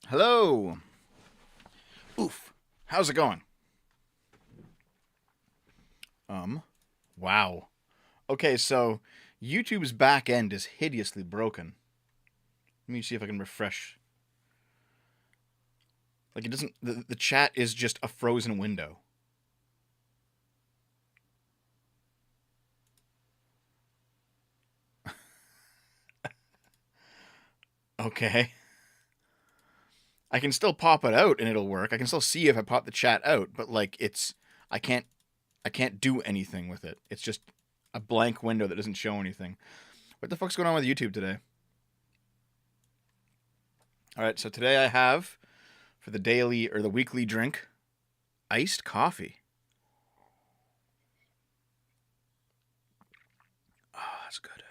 Hello. Oof. How's it going? Wow. Okay, so YouTube's back end is hideously broken. Let me see if I can refresh. Like it doesn't the chat is just a frozen window. Okay. I can still pop it out and it'll work. I can still see if I pop the chat out, but like I can't I can't do anything with it. It's just a blank window that doesn't show anything. What the fuck's going on with YouTube today? All right, so today I have for the daily or the weekly drink iced coffee. Oh, that's good.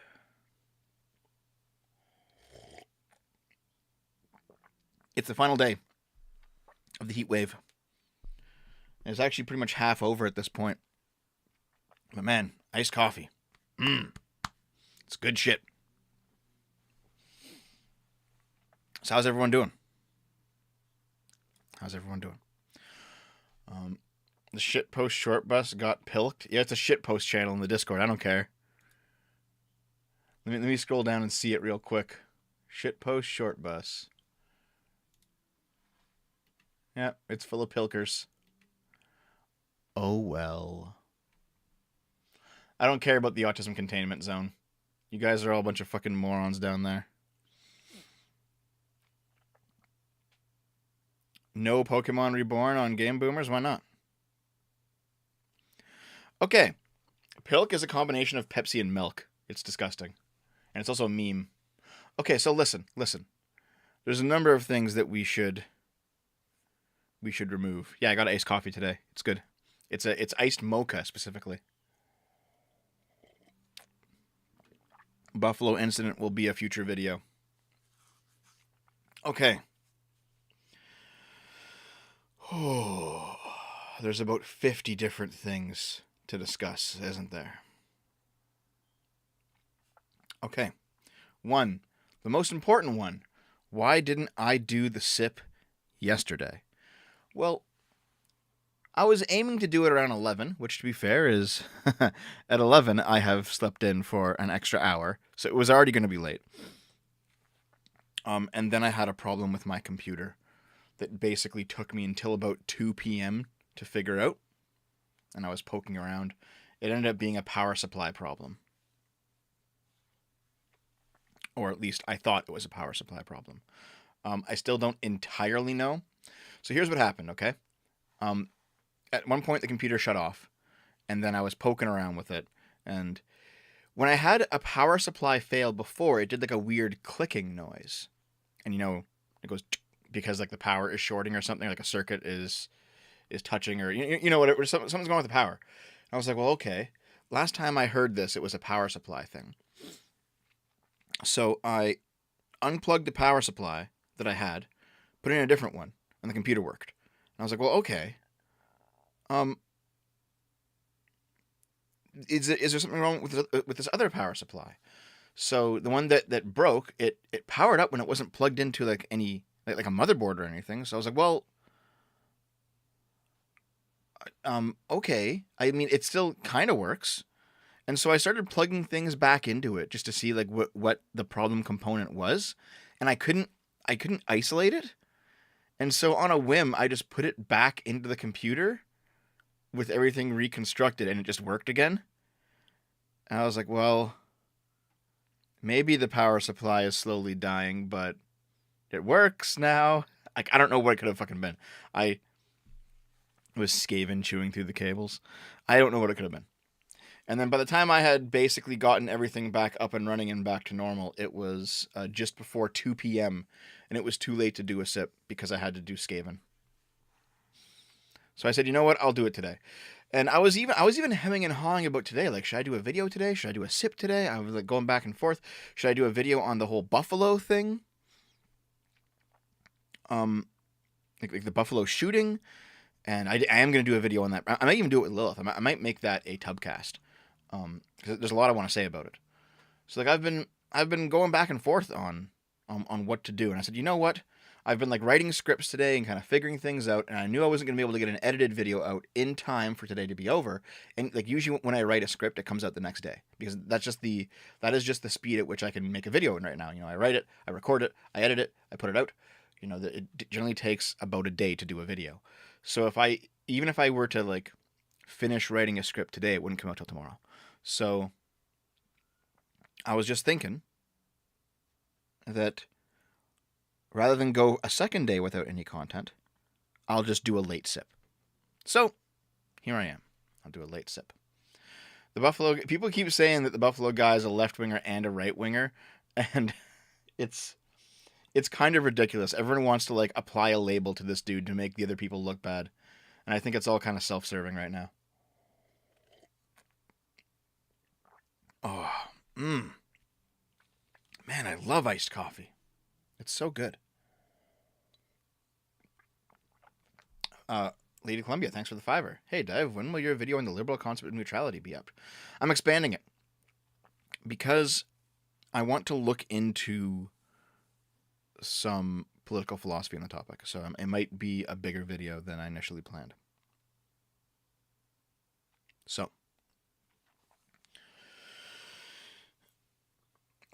It's the final day of the heat wave. And it's actually pretty much half over at this point. But man, iced coffee. It's good shit. So how's everyone doing? How's everyone doing? The shitpost short bus got pilked. Yeah, it's a shitpost channel in the Discord. I don't care. Let me scroll down and see it real quick. Shitpost short bus. Yeah, it's full of pilkers. Oh well. I don't care about the autism containment zone. You guys are all a bunch of fucking morons down there. No Pokemon Reborn on Game Boomers? Why not? Okay. Pilk is a combination of Pepsi and milk. It's disgusting. And it's also a meme. Okay, so listen. There's a number of things that we should remove. Yeah, I got iced coffee today. It's good. It's iced mocha specifically. Buffalo incident will be a future video. Okay. Oh, there's about 50 different things to discuss, isn't there? Okay. One, the most important one. Why didn't I do the sip yesterday? Well, I was aiming to do it around 11, which to be fair is at 11 I have slept in for an extra hour, so it was already going to be late. And then I had a problem with my computer that basically took me until about 2 p.m. to figure out, and I was poking around. It ended up being a power supply problem. Or at least I thought it was a power supply problem. I still don't entirely know. So here's what happened, okay? At one point, the computer shut off, and then I was poking around with it. And when I had a power supply fail before, it did like a weird clicking noise. And you know, it goes because like the power is shorting or something, like a circuit is touching, or you know whatever, something's going with the power. And I was like, well, okay. Last time I heard this, it was a power supply thing. So I unplugged the power supply that I had, put in a different one, and the computer worked. And I was like, well, okay. Is there something wrong with this other power supply? So the one that broke, it powered up when it wasn't plugged into like any like a motherboard or anything. So I was like, well, okay. I mean, it still kind of works. And so I started plugging things back into it just to see like what the problem component was, and I couldn't isolate it. And so on a whim, I just put it back into the computer with everything reconstructed, and it just worked again. And I was like, well, maybe the power supply is slowly dying, but it works now. Like, I don't know what it could have fucking been. I was Skaven chewing through the cables. I don't know what it could have been. And then by the time I had basically gotten everything back up and running and back to normal, it was just before 2 p.m. And it was too late to do a sip because I had to do Skaven. So I said, you know what? I'll do it today. And I was even hemming and hawing about today. Like, should I do a video today? Should I do a sip today? I was like going back and forth. Should I do a video on the whole buffalo thing? Like the buffalo shooting. And I am going to do a video on that. I might even do it with Lilith. I might make that a tubcast. Because there's a lot I want to say about it. So like I've been going back and forth on what to do, and I said, you know what? I've been like writing scripts today and kind of figuring things out, and I knew I wasn't going to be able to get an edited video out in time for today to be over. And like usually when I write a script, it comes out the next day because that is just the speed at which I can make a video in right now. I write it, I record it, I edit it, I put it out. It generally takes about a day to do a video. So even if I were to like finish writing a script today, it wouldn't come out till tomorrow. So I was just thinking that rather than go a second day without any content, I'll just do a late sip. So here I am. I'll do a late sip. People keep saying that the Buffalo guy is a left winger and a right winger, and it's kind of ridiculous. Everyone wants to like apply a label to this dude to make the other people look bad, and I think it's all kind of self-serving right now. Oh, man, I love iced coffee. It's so good. Lady Columbia, thanks for the $5. Hey, Dave, when will your video on the liberal concept of neutrality be up? I'm expanding it because I want to look into some political philosophy on the topic. So it might be a bigger video than I initially planned. So,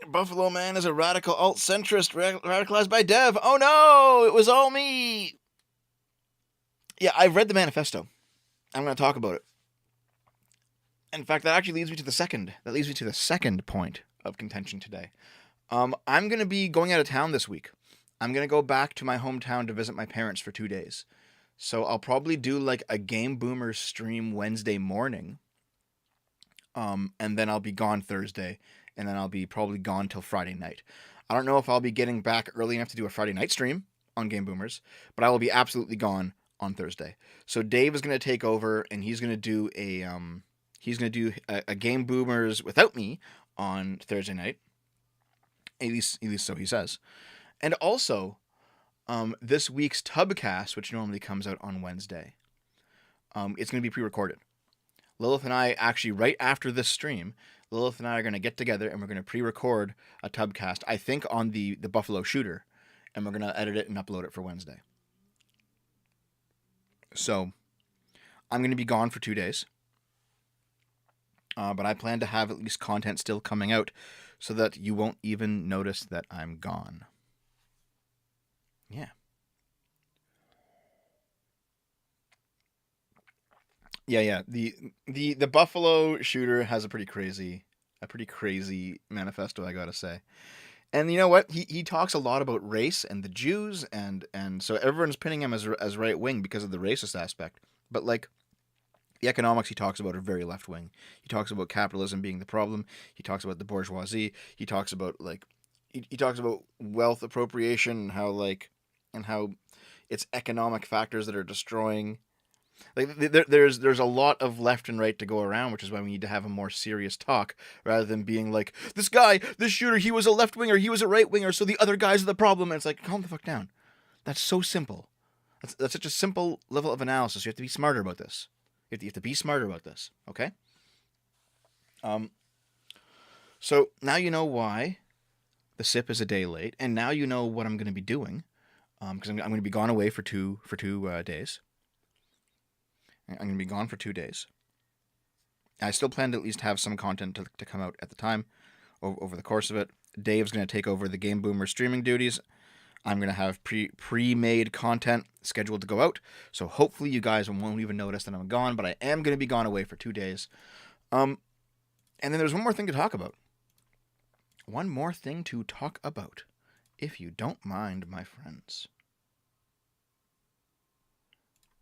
Buffalo Man is a radical alt-centrist radicalized by Dev. Oh no, it was all me. Yeah, I've read the manifesto. I'm going to talk about it. In fact, that actually leads me to the second point of contention today. I'm going to be going out of town this week. I'm going to go back to my hometown to visit my parents for 2 days. So I'll probably do like a Game Boomers stream Wednesday morning. And then I'll be gone Thursday. And then I'll be probably gone till Friday night. I don't know if I'll be getting back early enough to do a Friday night stream on Game Boomers, but I will be absolutely gone on Thursday. So Dave is going to take over, and he's going to do a Game Boomers without me on Thursday night. At least so he says. And also, this week's Tubcast, which normally comes out on Wednesday, it's going to be pre-recorded. Lilith and I actually, right after this stream, Lilith and I are going to get together and we're going to pre-record a Tubcast, I think on the Buffalo Shooter, and we're going to edit it and upload it for Wednesday. So, I'm going to be gone for 2 days. But I plan to have at least content still coming out so that you won't even notice that I'm gone. Yeah. Yeah. The Buffalo Shooter has a pretty crazy manifesto, I gotta say. And you know what? He talks a lot about race and the Jews, and so everyone's pinning him as right wing because of the racist aspect. But like, the economics he talks about are very left wing. He talks about capitalism being the problem. He talks about the bourgeoisie. He talks about he talks about wealth appropriation and how it's economic factors that are destroying. Like there's a lot of left and right to go around, which is why we need to have a more serious talk rather than being like, this shooter, he was a left winger, he was a right winger, so the other guys are the problem. And it's like, calm the fuck down. That's so simple. That's such a simple level of analysis. You have to be smarter about this. You have to be smarter about this. Okay. So now you know why the sip is a day late, and now you know what I'm going to be doing. Because I'm going to be gone away for two days. I'm going to be gone for 2 days. I still plan to at least have some content to come out at the time over the course of it. Dave's going to take over the Game Boomer streaming duties. I'm going to have pre-made content scheduled to go out. So hopefully you guys won't even notice that I'm gone, but I am going to be gone away for 2 days. And then there's one more thing to talk about. One more thing to talk about, if you don't mind, my friends.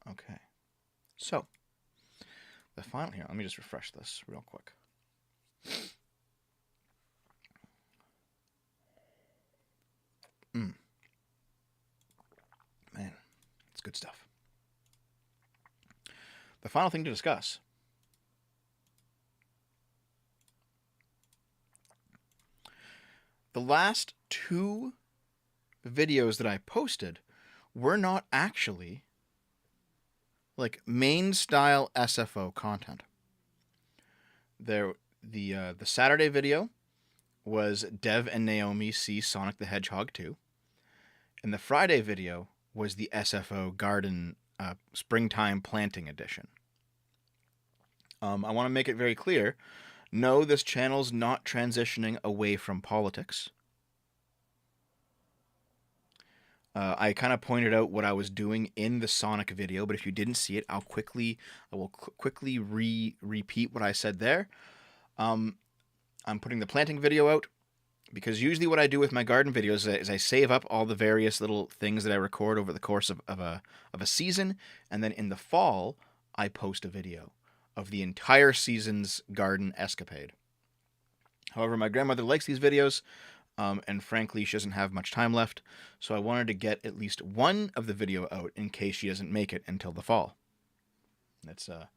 Okay. So, the final here, let me just refresh this real quick. Man, it's good stuff. The final thing to discuss. The last 2 videos that I posted were not actually like main style SFO content. The Saturday video was Dev and Naomi see Sonic the Hedgehog 2. And the Friday video was the SFO Garden Springtime Planting Edition. I want to make it very clear, no, this channel's not transitioning away from politics. I kind of pointed out what I was doing in the Sonic video, but if you didn't see it, I will quickly repeat what I said there. I'm putting the planting video out because usually what I do with my garden videos is I save up all the various little things that I record over the course of a season, and then in the fall I post a video of the entire season's garden escapade. However, my grandmother likes these videos. And frankly, she doesn't have much time left, so I wanted to get at least one of the video out in case she doesn't make it until the fall. It's a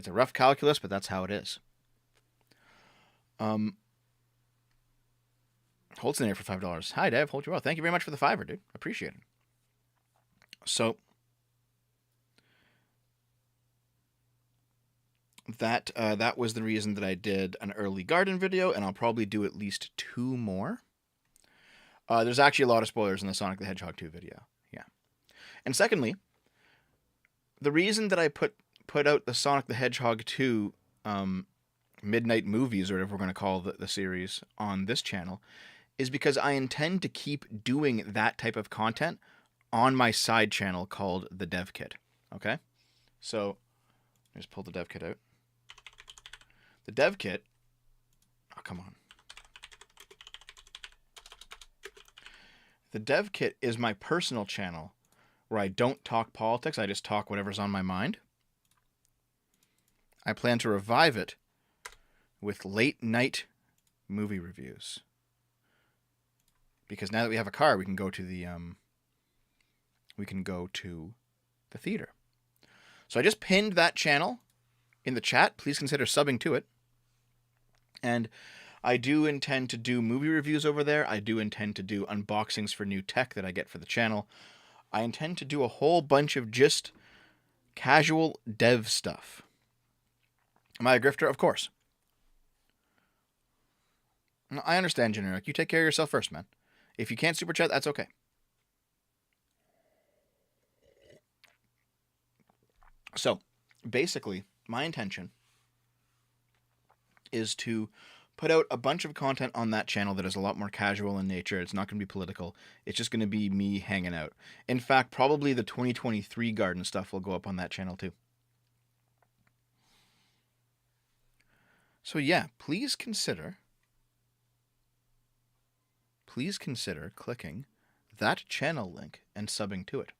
rough calculus, but that's how it is. Holds in there for $5. Hi, Dev. Hold you well. Thank you very much for the $5, dude. Appreciate it. So that was the reason that I did an early garden video, and I'll probably do at least 2 more. There's actually a lot of spoilers in the Sonic the Hedgehog 2 video. Yeah. And secondly, the reason that I put out the Sonic the Hedgehog 2 Midnight Movies, or whatever we're going to call the series, on this channel, is because I intend to keep doing that type of content on my side channel called the Dev Kit. Okay? So, just pull the Dev Kit out. The Dev Kit... Oh, come on. The Dev Kit is my personal channel where I don't talk politics, I just talk whatever's on my mind. I plan to revive it with late night movie reviews. Because now that we have a car, we can go to the theater. So I just pinned that channel in the chat. Please consider subbing to it. And I do intend to do movie reviews over there. I do intend to do unboxings for new tech that I get for the channel. I intend to do a whole bunch of just casual dev stuff. Am I a grifter? Of course. I understand, Generic. You take care of yourself first, man. If you can't super chat, that's okay. So, basically, my intention is to put out a bunch of content on that channel that is a lot more casual in nature. It's not going to be political. It's just going to be me hanging out. In fact, probably the 2023 garden stuff will go up on that channel too. So yeah, please consider clicking that channel link and subbing to it,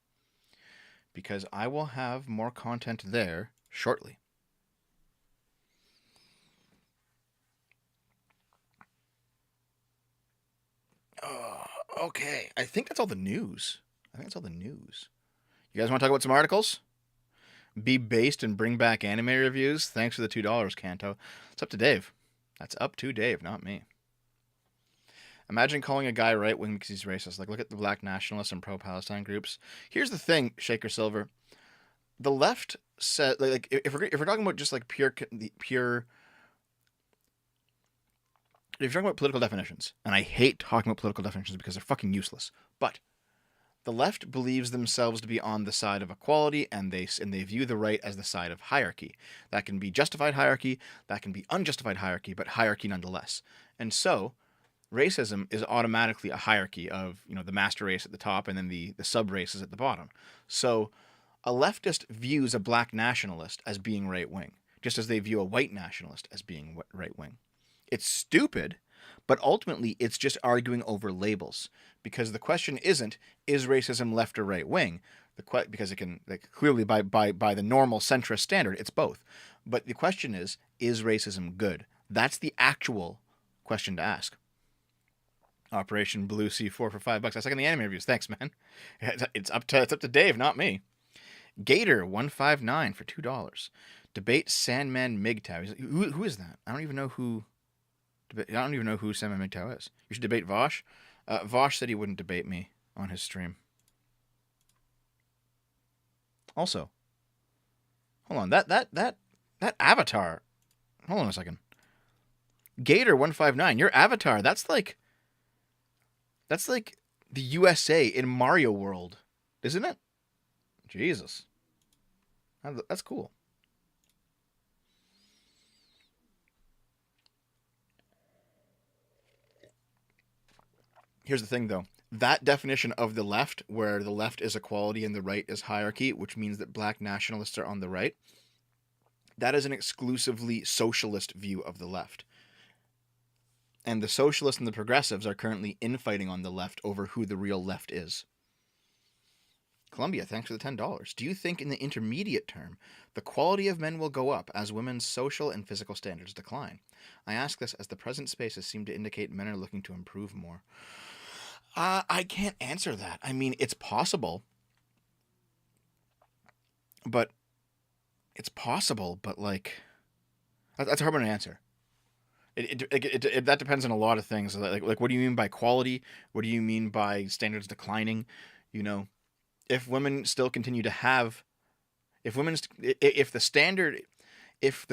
because I will have more content there shortly. Okay, I think that's all the news. You guys want to talk about some articles? Be based and bring back anime reviews? Thanks for the $2, Kanto. It's up to Dave. That's up to Dave, not me. Imagine calling a guy right-wing because he's racist. Like, look at the black nationalists and pro-Palestine groups. Here's the thing, Shaker Silver. The left said, like, if we're talking about just like pure... If you're talking about political definitions, and I hate talking about political definitions because they're fucking useless, but the left believes themselves to be on the side of equality, and they view the right as the side of hierarchy. That can be justified hierarchy, that can be unjustified hierarchy, but hierarchy nonetheless. And so, racism is automatically a hierarchy of, the master race at the top and then the sub-races at the bottom. So, a leftist views a black nationalist as being right-wing, just as they view a white nationalist as being right-wing. It's stupid, but ultimately it's just arguing over labels, because the question isn't, is racism left or right wing? Because it can, clearly by the normal centrist standard, it's both. But the question is racism good? That's the actual question to ask. Operation Blue C4 for $5. I second the anime reviews. Thanks, man. It's up to Dave, not me. Gator 159 for $2. Debate Sandman MGTOW. Who is that? I don't even know who Sandman MGTOW is. You should debate Vosh. Vosh said he wouldn't debate me on his stream. Also, hold on, that avatar. Hold on a second. Gator 159, your avatar. That's like The USA in Mario World, isn't it? Jesus, that's cool. Here's the thing, though. That definition of the left, where the left is equality and the right is hierarchy, which means that black nationalists are on the right, that is an exclusively socialist view of the left. And the socialists and the progressives are currently infighting on the left over who the real left is. Columbia, thanks for the $10. Do you think in the intermediate term, the quality of men will go up as women's social and physical standards decline? I ask this as the present spaces seem to indicate men are looking to improve more. I can't answer that. I mean, it's possible. But like, that's a hard one to answer. That depends on a lot of things. Like, what do you mean by quality? What do you mean by standards declining? You know, if women still continue to have, if the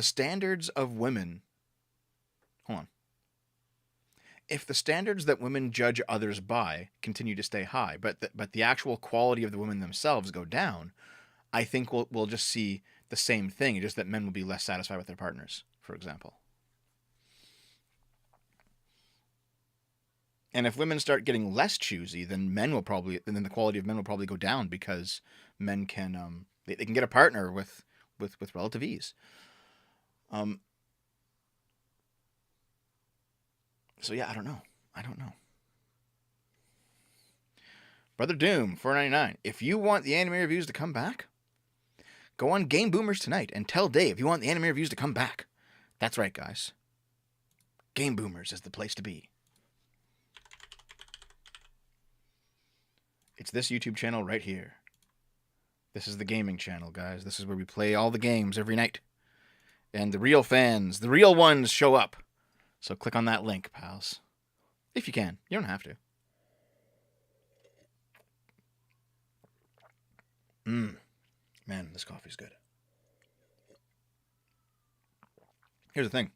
standards of women, hold on. If the standards that women judge others by continue to stay high, but the actual quality of the women themselves go down, I think we'll just see the same thing, just that men will be less satisfied with their partners, for example. And if women start getting less choosy, then the quality of men will probably go down, because men can they can get a partner with relative ease. So yeah, I don't know. Brother Doom, $4.99. If you want the anime reviews to come back, go on Game Boomers tonight and tell Dave you want the anime reviews to come back. That's right, guys. Game Boomers is the place to be. It's this YouTube channel right here. This is the gaming channel, guys. This is where we play all the games every night. And the real fans, the real ones, show up. So click on that link, pals. If you can. You don't have to. Man, this coffee's good. Here's the thing.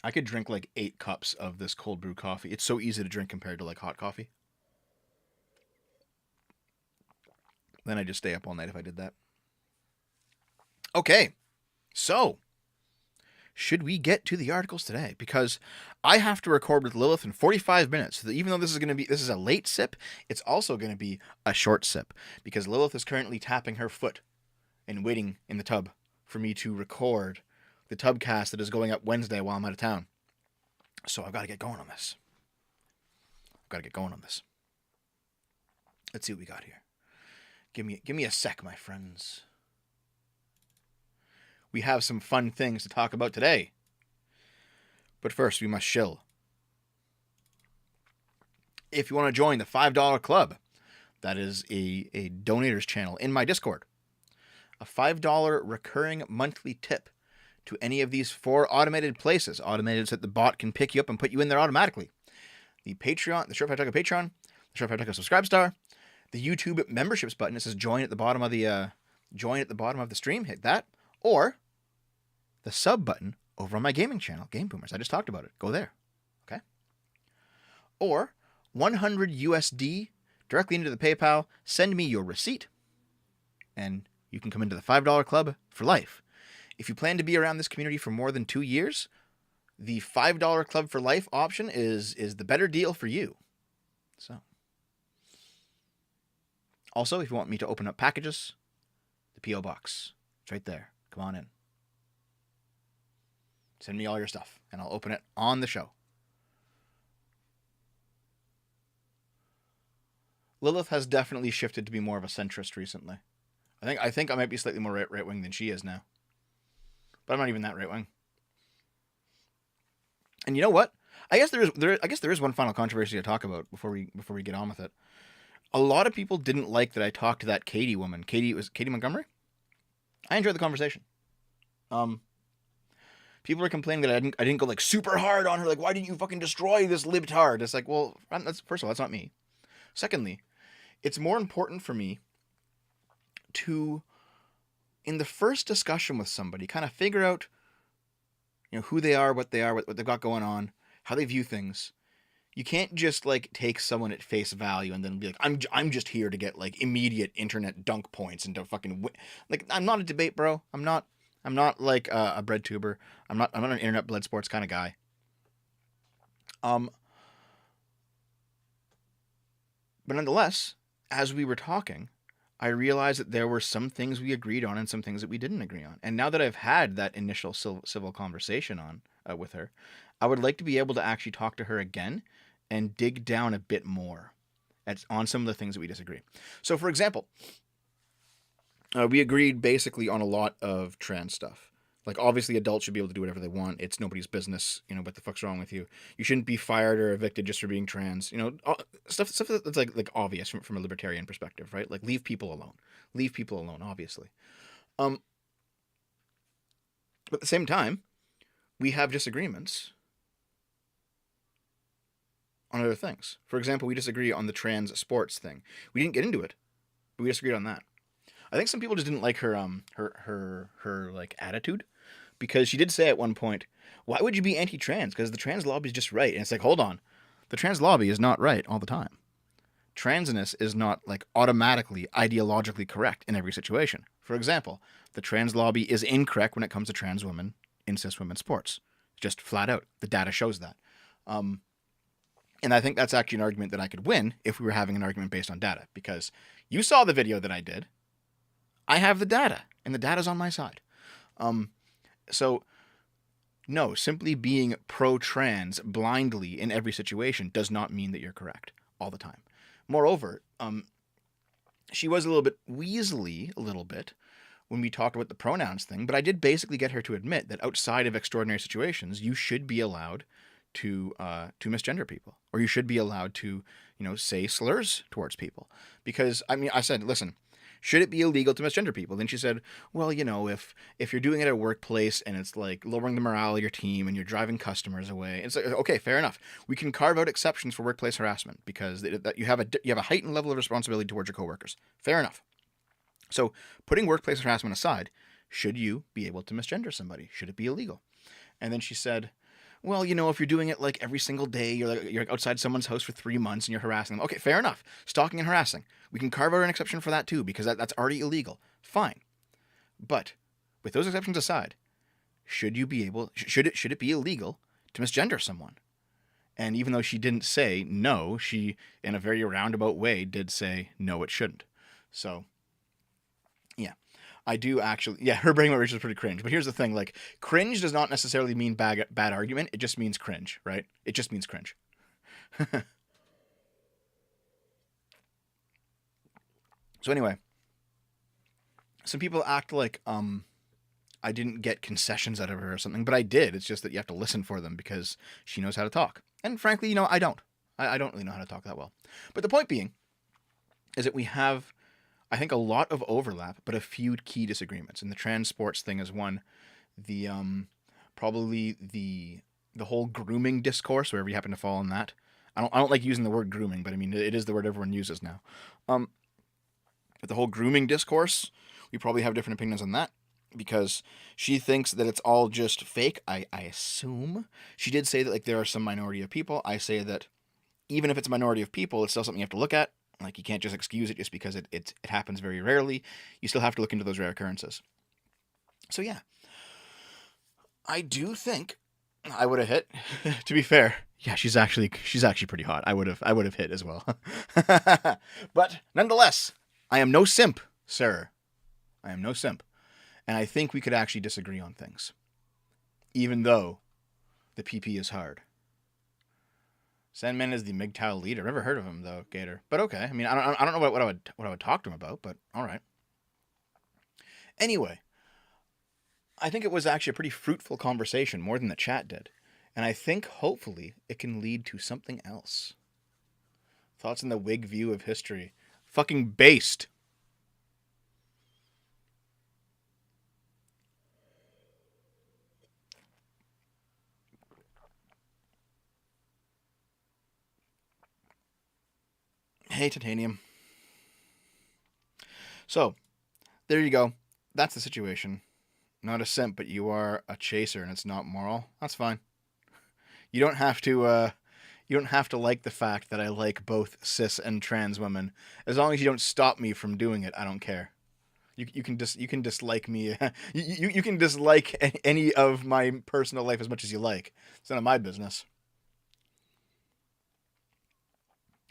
I could drink like 8 cups of this cold brew coffee. It's so easy to drink compared to like hot coffee. Then I'd just stay up all night if I did that. Okay. So, should we get to the articles today? Because I have to record with Lilith in 45 minutes. So that even though this is a late sip, it's also going to be a short sip, because Lilith is currently tapping her foot and waiting in the tub for me to record the tubcast that is going up Wednesday while I'm out of town. So I've got to get going on this. Let's see what we got here. Give me a sec, my friends. We have some fun things to talk about today. But first, we must shill. If you want to join the $5 club, that is a donators channel in my Discord. A $5 recurring monthly tip to any of these 4 automated places. Automated so that the bot can pick you up and put you in there automatically. The Patreon, the Short Fire Taco Patreon, the Short Fire Taco Subscribe Star, the YouTube memberships button. It says join at the bottom of the stream. Hit that. Or the sub button over on my gaming channel, Game Boomers. I just talked about it. Go there. Okay? Or 100 USD directly into the PayPal. Send me your receipt, and you can come into the $5 club for life. If you plan to be around this community for more than 2 years, the $5 club for life option is the better deal for you. So, also, if you want me to open up packages, the P.O. Box. It's right there. Come on in. Send me all your stuff, and I'll open it on the show. Lilith has definitely shifted to be more of a centrist recently. I think I might be slightly more right-wing than she is now. But I'm not even that right-wing. And you know what? I guess there is one final controversy to talk about before we get on with it. A lot of people didn't like that I talked to that Katie woman. Katie Montgomery? I enjoyed the conversation. People are complaining that I didn't go like super hard on her. Like, why didn't you fucking destroy this libtard? It's like, well, first of all, that's not me. Secondly, it's more important for me to, in the first discussion with somebody, kind of figure out, who they are, what they've got going on, how they view things. You can't just like take someone at face value and then be like, I'm just here to get like immediate internet dunk points and to fucking like I'm not a debate bro. I'm not like a bread tuber. I'm not an internet blood sports kind of guy. Um, but nonetheless, as we were talking, I realized that there were some things we agreed on and some things that we didn't agree on. And now that I've had that initial civil conversation on with her, I would like to be able to actually talk to her again and dig down a bit more on some of the things that we disagree. So, for example, we agreed basically on a lot of trans stuff. Like, obviously, adults should be able to do whatever they want. It's nobody's business. You know, what the fuck's wrong with you? You shouldn't be fired or evicted just for being trans. You know, stuff that's like obvious from a libertarian perspective, right? Like, leave people alone. Leave people alone, obviously. But at the same time, we have disagreements on other things. For example, we disagree on the trans sports thing. We didn't get into it, but we disagreed on that. I think some people just didn't like her like attitude, because she did say at one point, "Why would you be anti-trans? Because the trans lobby is just right." And it's like, hold on, the trans lobby is not right all the time. Transness is not like automatically ideologically correct in every situation. For example, the trans lobby is incorrect when it comes to trans women in cis women's sports. Just flat out, the data shows that. And I think that's actually an argument that I could win if we were having an argument based on data, because you saw the video that I did. I have the data, and the data's on my side. So, no, simply being pro-trans blindly in every situation does not mean that you're correct all the time. Moreover, she was a little bit weaselly, when we talked about the pronouns thing, but I did basically get her to admit that outside of extraordinary situations, you should be allowed to misgender people, or you should be allowed to, say slurs towards people. Because, I said, listen, should it be illegal to misgender people? Then she said, well, if you're doing it at a workplace and it's like lowering the morale of your team and you're driving customers away, it's like, okay, fair enough. We can carve out exceptions for workplace harassment because you have a heightened level of responsibility towards your coworkers. Fair enough. So putting workplace harassment aside, should you be able to misgender somebody? Should it be illegal? And then she said, well, if you're doing it like every single day, you're outside someone's house for 3 months and you're harassing them. Okay, fair enough. Stalking and harassing. We can carve out an exception for that too, because that's already illegal. Fine. But with those exceptions aside, should it be illegal to misgender someone? And even though she didn't say no, she, in a very roundabout way, did say no, it shouldn't. So, yeah. I do actually, yeah, her brain reach is pretty cringe. But here's the thing, like, cringe does not necessarily mean bad argument. It just means cringe, right? It just means cringe. So anyway, some people act like I didn't get concessions out of her or something, but I did. It's just that you have to listen for them because she knows how to talk. And frankly, I don't. I don't really know how to talk that well. But the point being is that we have, I think, a lot of overlap, but a few key disagreements. And the trans sports thing is one. The probably the whole grooming discourse, wherever you happen to fall on that. I don't like using the word grooming, but I mean it is the word everyone uses now. But the whole grooming discourse, we probably have different opinions on that, because she thinks that it's all just fake. I assume she did say that like there are some minority of people. I say that even if it's a minority of people, it's still something you have to look at. Like, you can't just excuse it just because it happens very rarely. You still have to look into those rare occurrences. So yeah, I do think I would have hit. To be fair, yeah, she's actually pretty hot. I would have hit as well. But nonetheless, I am no simp, sir. I am no simp, and I think we could actually disagree on things, even though the PP is hard. Sandman is the MGTOW leader. I've never heard of him though, Gator. But okay. I mean, I don't know what I would talk to him about, but all right. Anyway, I think it was actually a pretty fruitful conversation, more than the chat did, and I think hopefully it can lead to something else. Thoughts on the Whig view of history? Fucking based. Hey, Titanium. So, there you go. That's the situation. Not a simp, but you are a chaser, and it's not moral. That's fine. You don't have to You don't have to like the fact that I like both cis and trans women. As long as you don't stop me from doing it, I don't care. You can dislike me. You can dislike any of my personal life as much as you like. It's none of my business.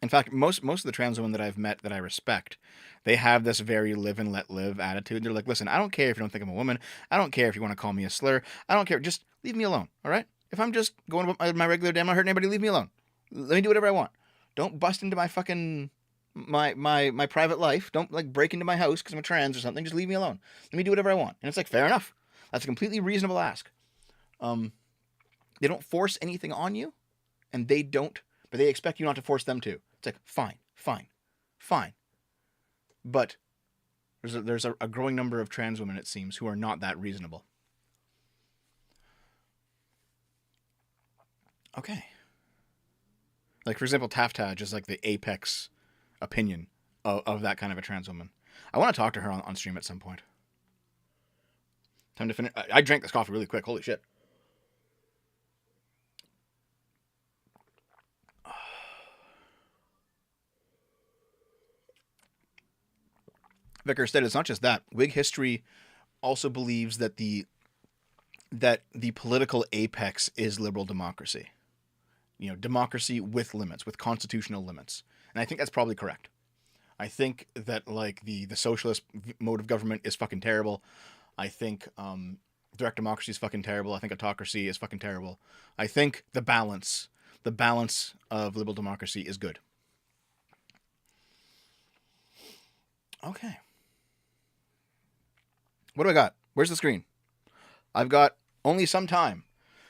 In fact, most of the trans women that I've met that I respect, they have this very live and let live attitude. They're like, listen, I don't care if you don't think I'm a woman. I don't care if you want to call me a slur. I don't care. Just leave me alone. All right. If I'm just going about my regular day, I'm not hurting anybody. Leave me alone. Let me do whatever I want. Don't bust into my fucking my private life. Don't like break into my house because I'm a trans or something. Just leave me alone. Let me do whatever I want. And it's like, fair enough. That's a completely reasonable ask. They don't force anything on you, and they don't, but they expect you not to force them to. It's like, fine. But there's a growing number of trans women, it seems, who are not that reasonable. Okay. Like, for example, Taftaj is like the apex opinion of that kind of a trans woman. I want to talk to her on stream at some point. Time to finish. I drank this coffee really quick. Holy shit. Vicar said it's not just that. Whig history also believes that the political apex is liberal democracy. You know, democracy with limits, with constitutional limits. And I think that's probably correct. I think that like the socialist mode of government is fucking terrible. I think direct democracy is fucking terrible. I think autocracy is fucking terrible. I think the balance of liberal democracy is good. Okay. What do I got? Where's the screen? I've got only some time.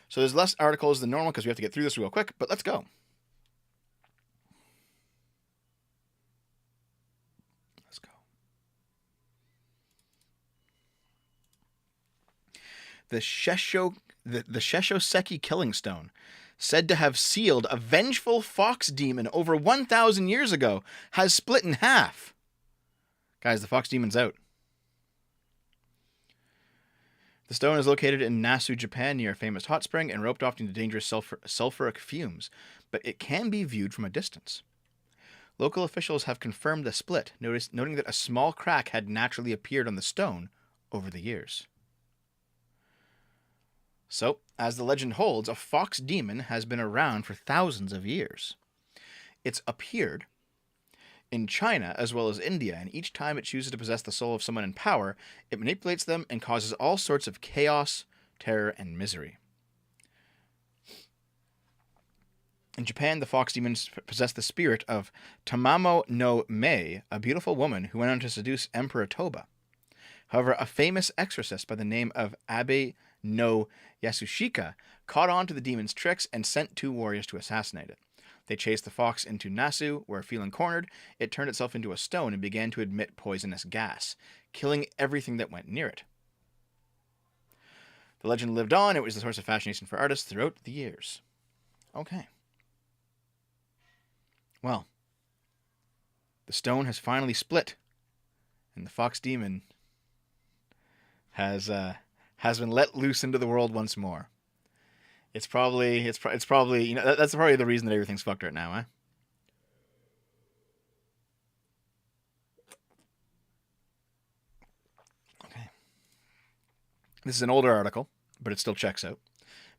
So there's less articles than normal because we have to get through this real quick, but let's go. Let's go. The Sheshoseki Killing Stone, said to have sealed a vengeful fox demon over 1,000 years ago, has split in half. Guys, the fox demon's out. The stone is located in Nasu, Japan, near a famous hot spring and roped off into dangerous sulfuric fumes, but it can be viewed from a distance. Local officials have confirmed the split, noting that a small crack had naturally appeared on the stone over the years. So, as the legend holds, a fox demon has been around for thousands of years. It's appeared in China as well as India, and each time it chooses to possess the soul of someone in power, it manipulates them and causes all sorts of chaos, terror, and misery. In Japan, the fox demons possess the spirit of Tamamo no Mei, a beautiful woman who went on to seduce Emperor Toba. However, a famous exorcist by the name of Abe no Yasushika caught on to the demon's tricks and sent 2 warriors to assassinate it. They chased the fox into Nasu, where, feeling cornered, it turned itself into a stone and began to emit poisonous gas, killing everything that went near it. The legend lived on. It was the source of fascination for artists throughout the years. Okay. Well, the stone has finally split, and the fox demon has been let loose into the world once more. It's probably that's probably the reason that everything's fucked right now, eh? Okay. This is an older article, but it still checks out.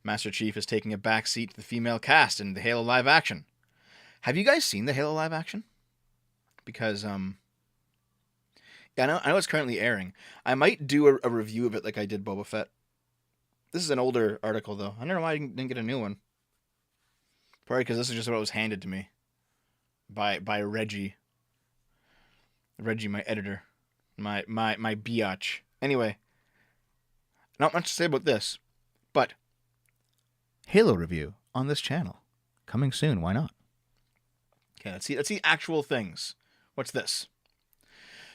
Master Chief is taking a backseat to the female cast in the Halo live action. Have you guys seen the Halo live action? Because yeah, I know it's currently airing. I might do a review of it like I did Boba Fett. This is an older article, though. I don't know why I didn't get a new one. Probably because this is just what was handed to me by Reggie. Reggie, my editor. My biatch. Anyway, not much to say about this, but Halo review on this channel. Coming soon, why not? Okay, let's see actual things. What's this?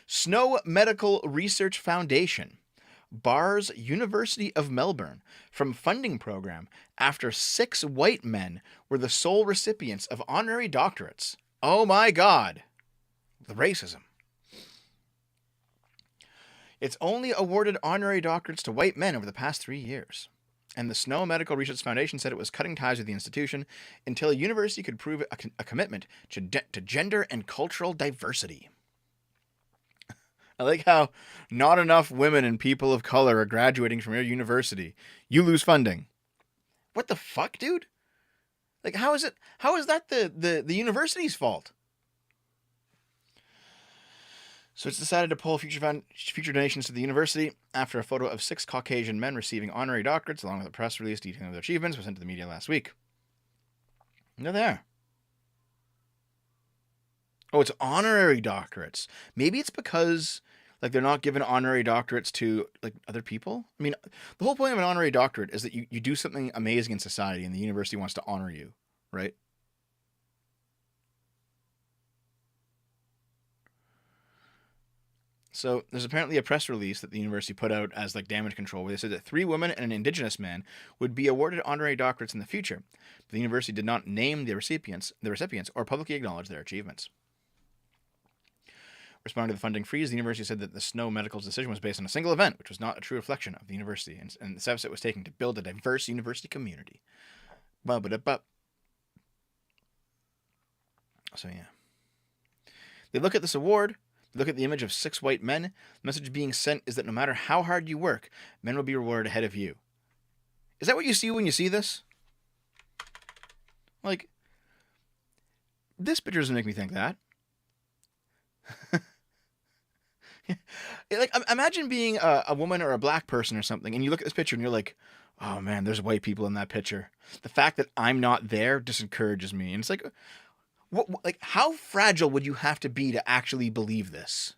Snow Medical Research Foundation bars University of Melbourne from funding program after 6 white men were the sole recipients of honorary doctorates. Oh my God. The racism. It's only awarded honorary doctorates to white men over the past 3 years. And the Snow Medical Research Foundation said it was cutting ties with the institution until a university could prove a commitment to gender and cultural diversity. I like how not enough women and people of color are graduating from your university. You lose funding. What the fuck, dude? Like, how is that the university's fault? So it's decided to pull future donations to the university after a photo of 6 Caucasian men receiving honorary doctorates, along with a press release detailing their achievements, was sent to the media last week. And they're there. Oh, it's honorary doctorates. Maybe it's because like they're not giving honorary doctorates to like other people. I mean, the whole point of an honorary doctorate is that you do something amazing in society, and the university wants to honor you, right? So there's apparently a press release that the university put out as like damage control, where they said that 3 women and an Indigenous man would be awarded honorary doctorates in the future. But the university did not name the recipients, or publicly acknowledge their achievements. Responding to the funding freeze, the university said that the Snow Medical's decision was based on a single event, which was not a true reflection of the university, and the steps it was taking to build a diverse university community. So yeah. They look at this award. Look at the image of 6 white men. The message being sent is that no matter how hard you work, men will be rewarded ahead of you. Is that what you see when you see this? Like, this picture doesn't make me think that. Like, imagine being a woman or a black person or something, and you look at this picture and you're like, oh man, there's white people in that picture. The fact that I'm not there disencourages me. And it's like, like, how fragile would you have to be to actually believe this?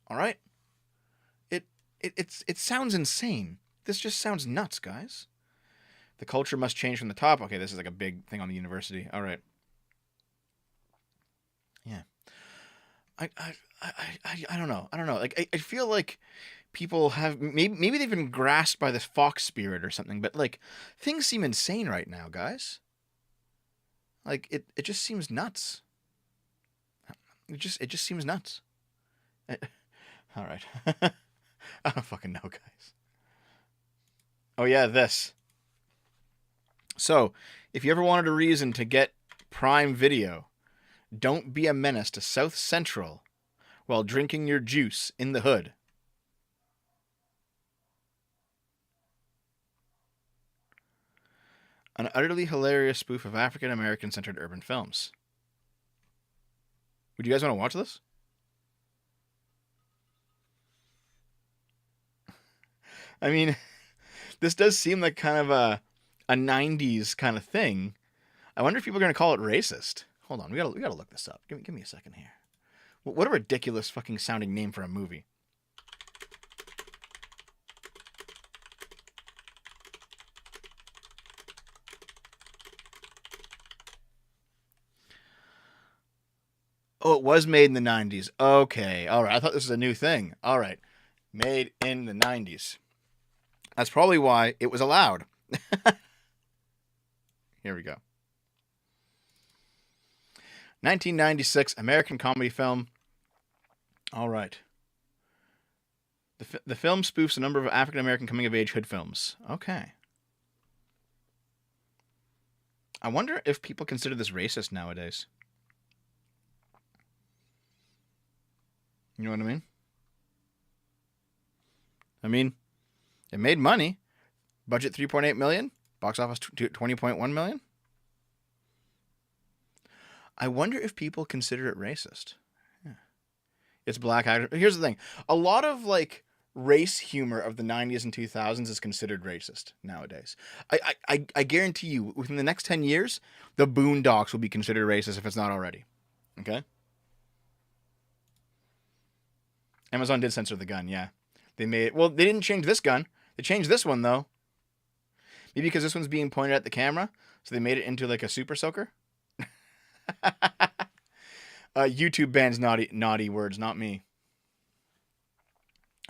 All right? It sounds insane. This just sounds nuts, guys. The culture must change from the top. Okay, this is like a big thing on the university. All right. Yeah. I don't know. Like, I feel like people have maybe they've been grasped by this fox spirit or something, but like things seem insane right now, guys. Like it just seems nuts. It just seems nuts. All right. I don't fucking know, guys. Oh yeah, this. So, if you ever wanted a reason to get Prime Video, don't be a menace to South Central while drinking your juice in the hood. An utterly hilarious spoof of African American centered urban films. Would you guys want to watch this? I mean, this does seem like kind of a 90s kind of thing. I wonder if people are going to call it racist. Hold on, we gotta look this up. Give me a second here. What a ridiculous fucking sounding name for a movie. Oh, it was made in the 90s. Okay. All right. I thought this was a new thing. All right. Made in the 90s. That's probably why it was allowed. Here we go. 1996 American comedy film. All right. The film spoofs a number of African American coming of age hood films. Okay. I wonder if people consider this racist nowadays. You know what I mean? I mean, it made money. Budget $3.8 million. Box office $20.1 million. I wonder if people consider it racist. Yeah. It's black actors. Here's the thing. A lot of like race humor of the 90s and 2000s is considered racist nowadays. I guarantee you, within the next 10 years, the Boondocks will be considered racist if it's not already. Okay? Amazon did censor the gun, yeah. They didn't change this gun. They changed this one, though. Maybe because this one's being pointed at the camera, so they made it into like a super soaker. YouTube bans naughty words, not me.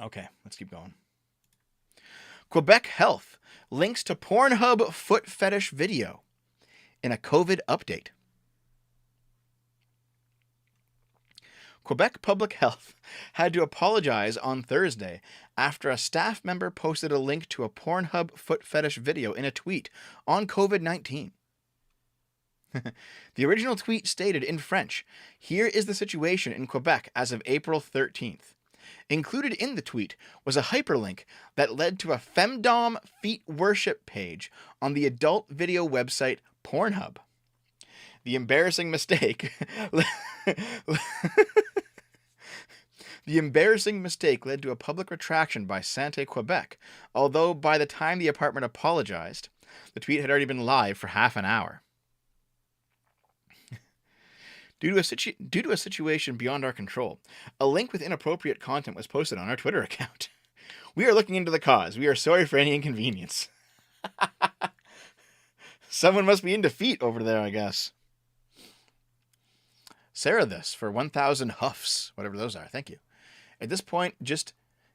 Okay, let's keep going. Quebec Health links to Pornhub foot fetish video in a COVID update. Quebec Public Health had to apologize on Thursday after a staff member posted a link to a Pornhub foot fetish video in a tweet on COVID-19. The original tweet stated in French, "Here is the situation in Quebec as of April 13th. Included in the tweet was a hyperlink that led to a femdom feet worship page on the adult video website Pornhub. The embarrassing mistake The embarrassing mistake led to a public retraction by Santé Quebec, although by the time the apartment apologized, the tweet had already been live for half an hour. Due to a situation beyond our control, a link with inappropriate content was posted on our Twitter account. We are looking into the cause. We are sorry for any inconvenience." Someone must be into feet over there, I guess. Sarah this for 1,000 huffs, whatever those are. Thank you. At this point, just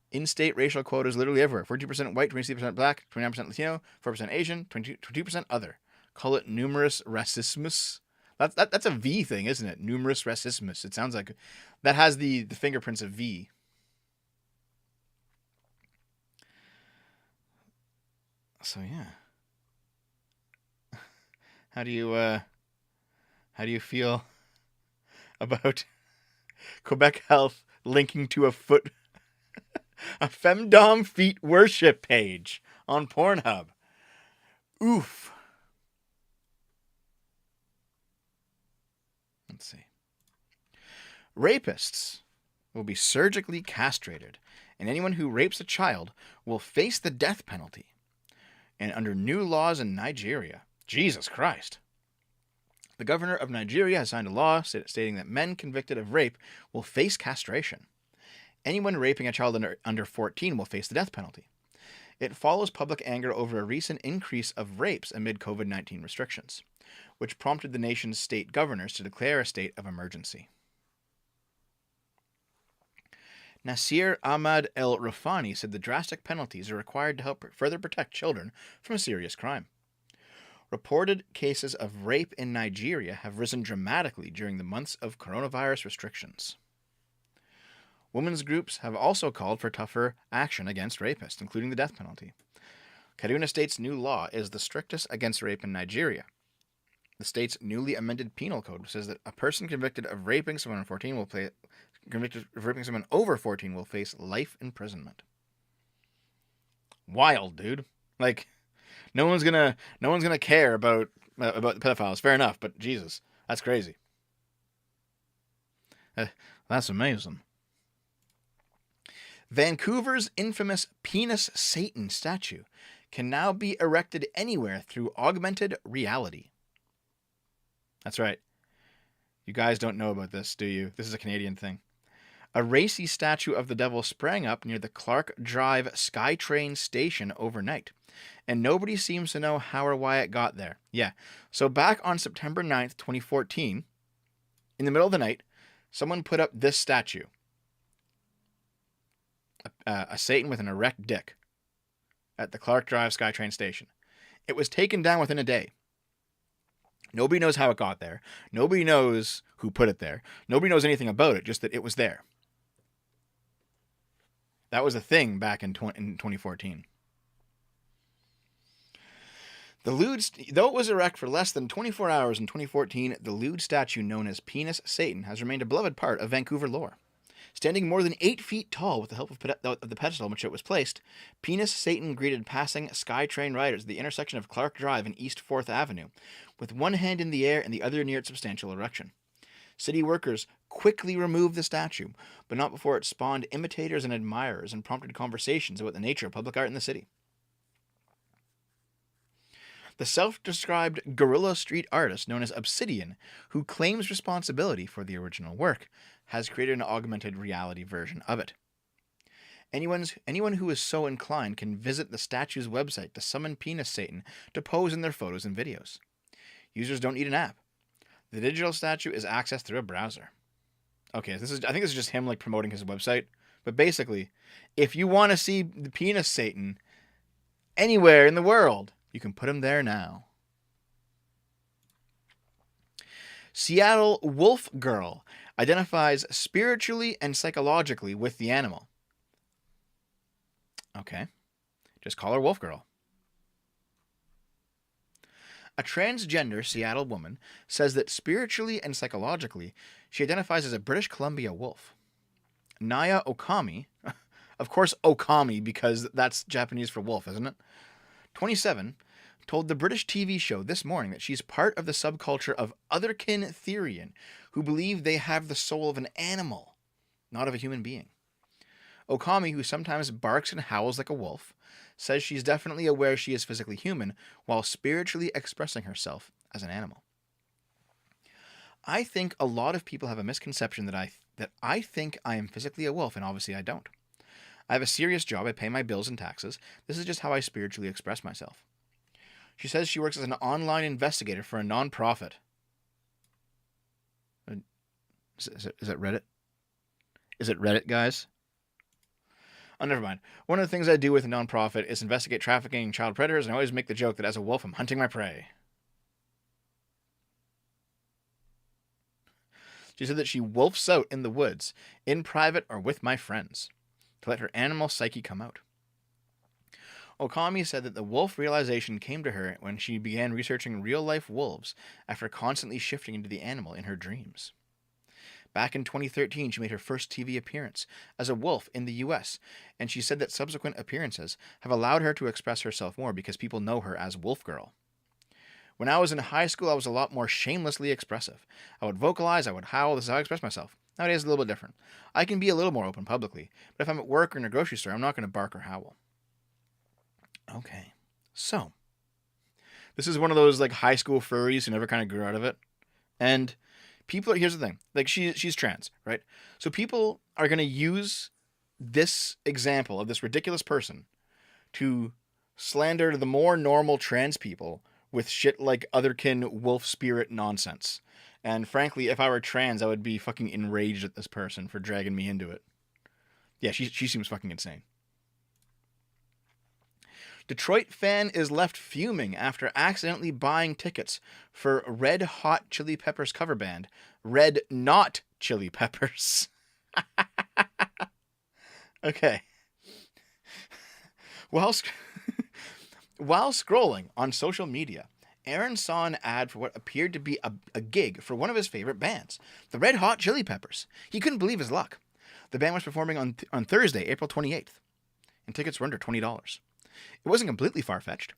in-state racial quotas literally everywhere. 42% white, 23% black, 29% Latino, 4% Asian, 22% other. Call it numerous racismus. That's a V thing, isn't it? Numerous racismus. It sounds like that has the fingerprints of V. So yeah. How do you feel about Quebec Health linking to a femdom feet worship page on Pornhub? Oof. Let's see. Rapists will be surgically castrated, and anyone who rapes a child will face the death penalty. And under new laws in Nigeria, Jesus Christ. The governor of Nigeria has signed a law stating that men convicted of rape will face castration. Anyone raping a child under 14 will face the death penalty. It follows public anger over a recent increase of rapes amid COVID-19 restrictions, which prompted the nation's state governors to declare a state of emergency. Nasir Ahmad El Rafani said the drastic penalties are required to help further protect children from a serious crime. Reported cases of rape in Nigeria have risen dramatically during the months of coronavirus restrictions. Women's groups have also called for tougher action against rapists, including the death penalty. Kaduna State's new law is the strictest against rape in Nigeria. The state's newly amended penal code says that a person convicted of raping someone over 14 will face life imprisonment. Wild, dude. Like, no one's gonna care about pedophiles. Fair enough, but Jesus, that's crazy. That's amazing. Vancouver's infamous Penis Satan statue can now be erected anywhere through augmented reality. That's right. You guys don't know about this, do you? This is a Canadian thing. A racy statue of the devil sprang up near the Clark Drive SkyTrain station overnight, and nobody seems to know how or why it got there. Yeah, so back on September 9th, 2014, in the middle of the night, someone put up this statue. A Satan with an erect dick at the Clark Drive SkyTrain station. It was taken down within a day. Nobody knows how it got there. Nobody knows who put it there. Nobody knows anything about it, just that it was there. That was a thing back in 2014. Though it was erect for less than 24 hours in 2014, the lewd statue known as Penis Satan has remained a beloved part of Vancouver lore. Standing more than 8 feet tall with the help of the pedestal on which it was placed, Penis Satan greeted passing SkyTrain riders at the intersection of Clark Drive and East 4th Avenue, with one hand in the air and the other near its substantial erection. City workers quickly removed the statue, but not before it spawned imitators and admirers and prompted conversations about the nature of public art in the city. The self-described guerrilla street artist known as Obsidian, who claims responsibility for the original work, has created an augmented reality version of it. Anyone who is so inclined can visit the statue's website to summon Penis Satan to pose in their photos and videos. Users don't need an app. The digital statue is accessed through a browser. Okay, I think this is just him like promoting his website. But basically, if you want to see the Penis Satan anywhere in the world, you can put him there now. Seattle Wolf Girl identifies spiritually and psychologically with the animal. Okay. Just call her Wolf Girl. A transgender Seattle woman says that spiritually and psychologically, she identifies as a British Columbia wolf. Naya Okami, of course Okami because that's Japanese for wolf, isn't it? 27, told the British TV show this morning that she's part of the subculture of otherkin Therian, who believe they have the soul of an animal, not of a human being. Okami, who sometimes barks and howls like a wolf, says she's definitely aware she is physically human while spiritually expressing herself as an animal. I think a lot of people have a misconception that I think I am physically a wolf, and obviously I don't. I have a serious job, I pay my bills and taxes. This is just how I spiritually express myself. She says she works as an online investigator for a non-profit. Is it Reddit? Is it Reddit, guys? Oh, never mind. One of the things I do with a non-profit is investigate trafficking and child predators, and I always make the joke that as a wolf, I'm hunting my prey. She said that she wolfs out in the woods, in private or with my friends, to let her animal psyche come out. Okami said that the wolf realization came to her when she began researching real-life wolves after constantly shifting into the animal in her dreams. Back in 2013, she made her first TV appearance as a wolf in the US, and she said that subsequent appearances have allowed her to express herself more because people know her as Wolf Girl. When I was in high school, I was a lot more shamelessly expressive. I would vocalize, I would howl, this is how I express myself. Nowadays, it's a little bit different. I can be a little more open publicly, but if I'm at work or in a grocery store, I'm not going to bark or howl. Okay, so this is one of those like high school furries who never kind of grew out of it, and here's the thing, like she's trans, right? So people are going to use this example of this ridiculous person to slander the more normal trans people with shit like otherkin wolf spirit nonsense. And frankly, if I were trans, I would be fucking enraged at this person for dragging me into it. Yeah, she seems fucking insane. Detroit fan is left fuming after accidentally buying tickets for Red Hot Chili Peppers cover band, Red Not Chili Peppers. Okay. While scrolling on social media, Aaron saw an ad for what appeared to be a gig for one of his favorite bands, the Red Hot Chili Peppers. He couldn't believe his luck. The band was performing on Thursday, April 28th, and tickets were under $20. It wasn't completely far-fetched.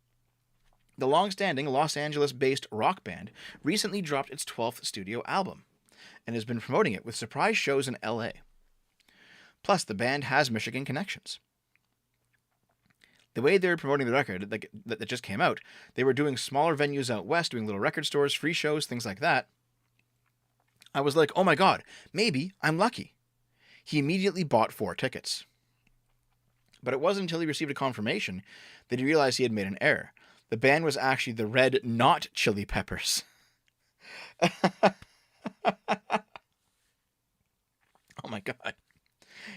The long-standing Los Angeles-based rock band recently dropped its 12th studio album and has been promoting it with surprise shows in LA. Plus, the band has Michigan connections. The way they were promoting the record that just came out, they were doing smaller venues out west, doing little record stores, free shows, things like that. I was like, oh my god, maybe I'm lucky. He immediately bought 4 tickets. But it wasn't until he received a confirmation that he realized he had made an error. The band was actually the Red Not Chili Peppers. Oh my god.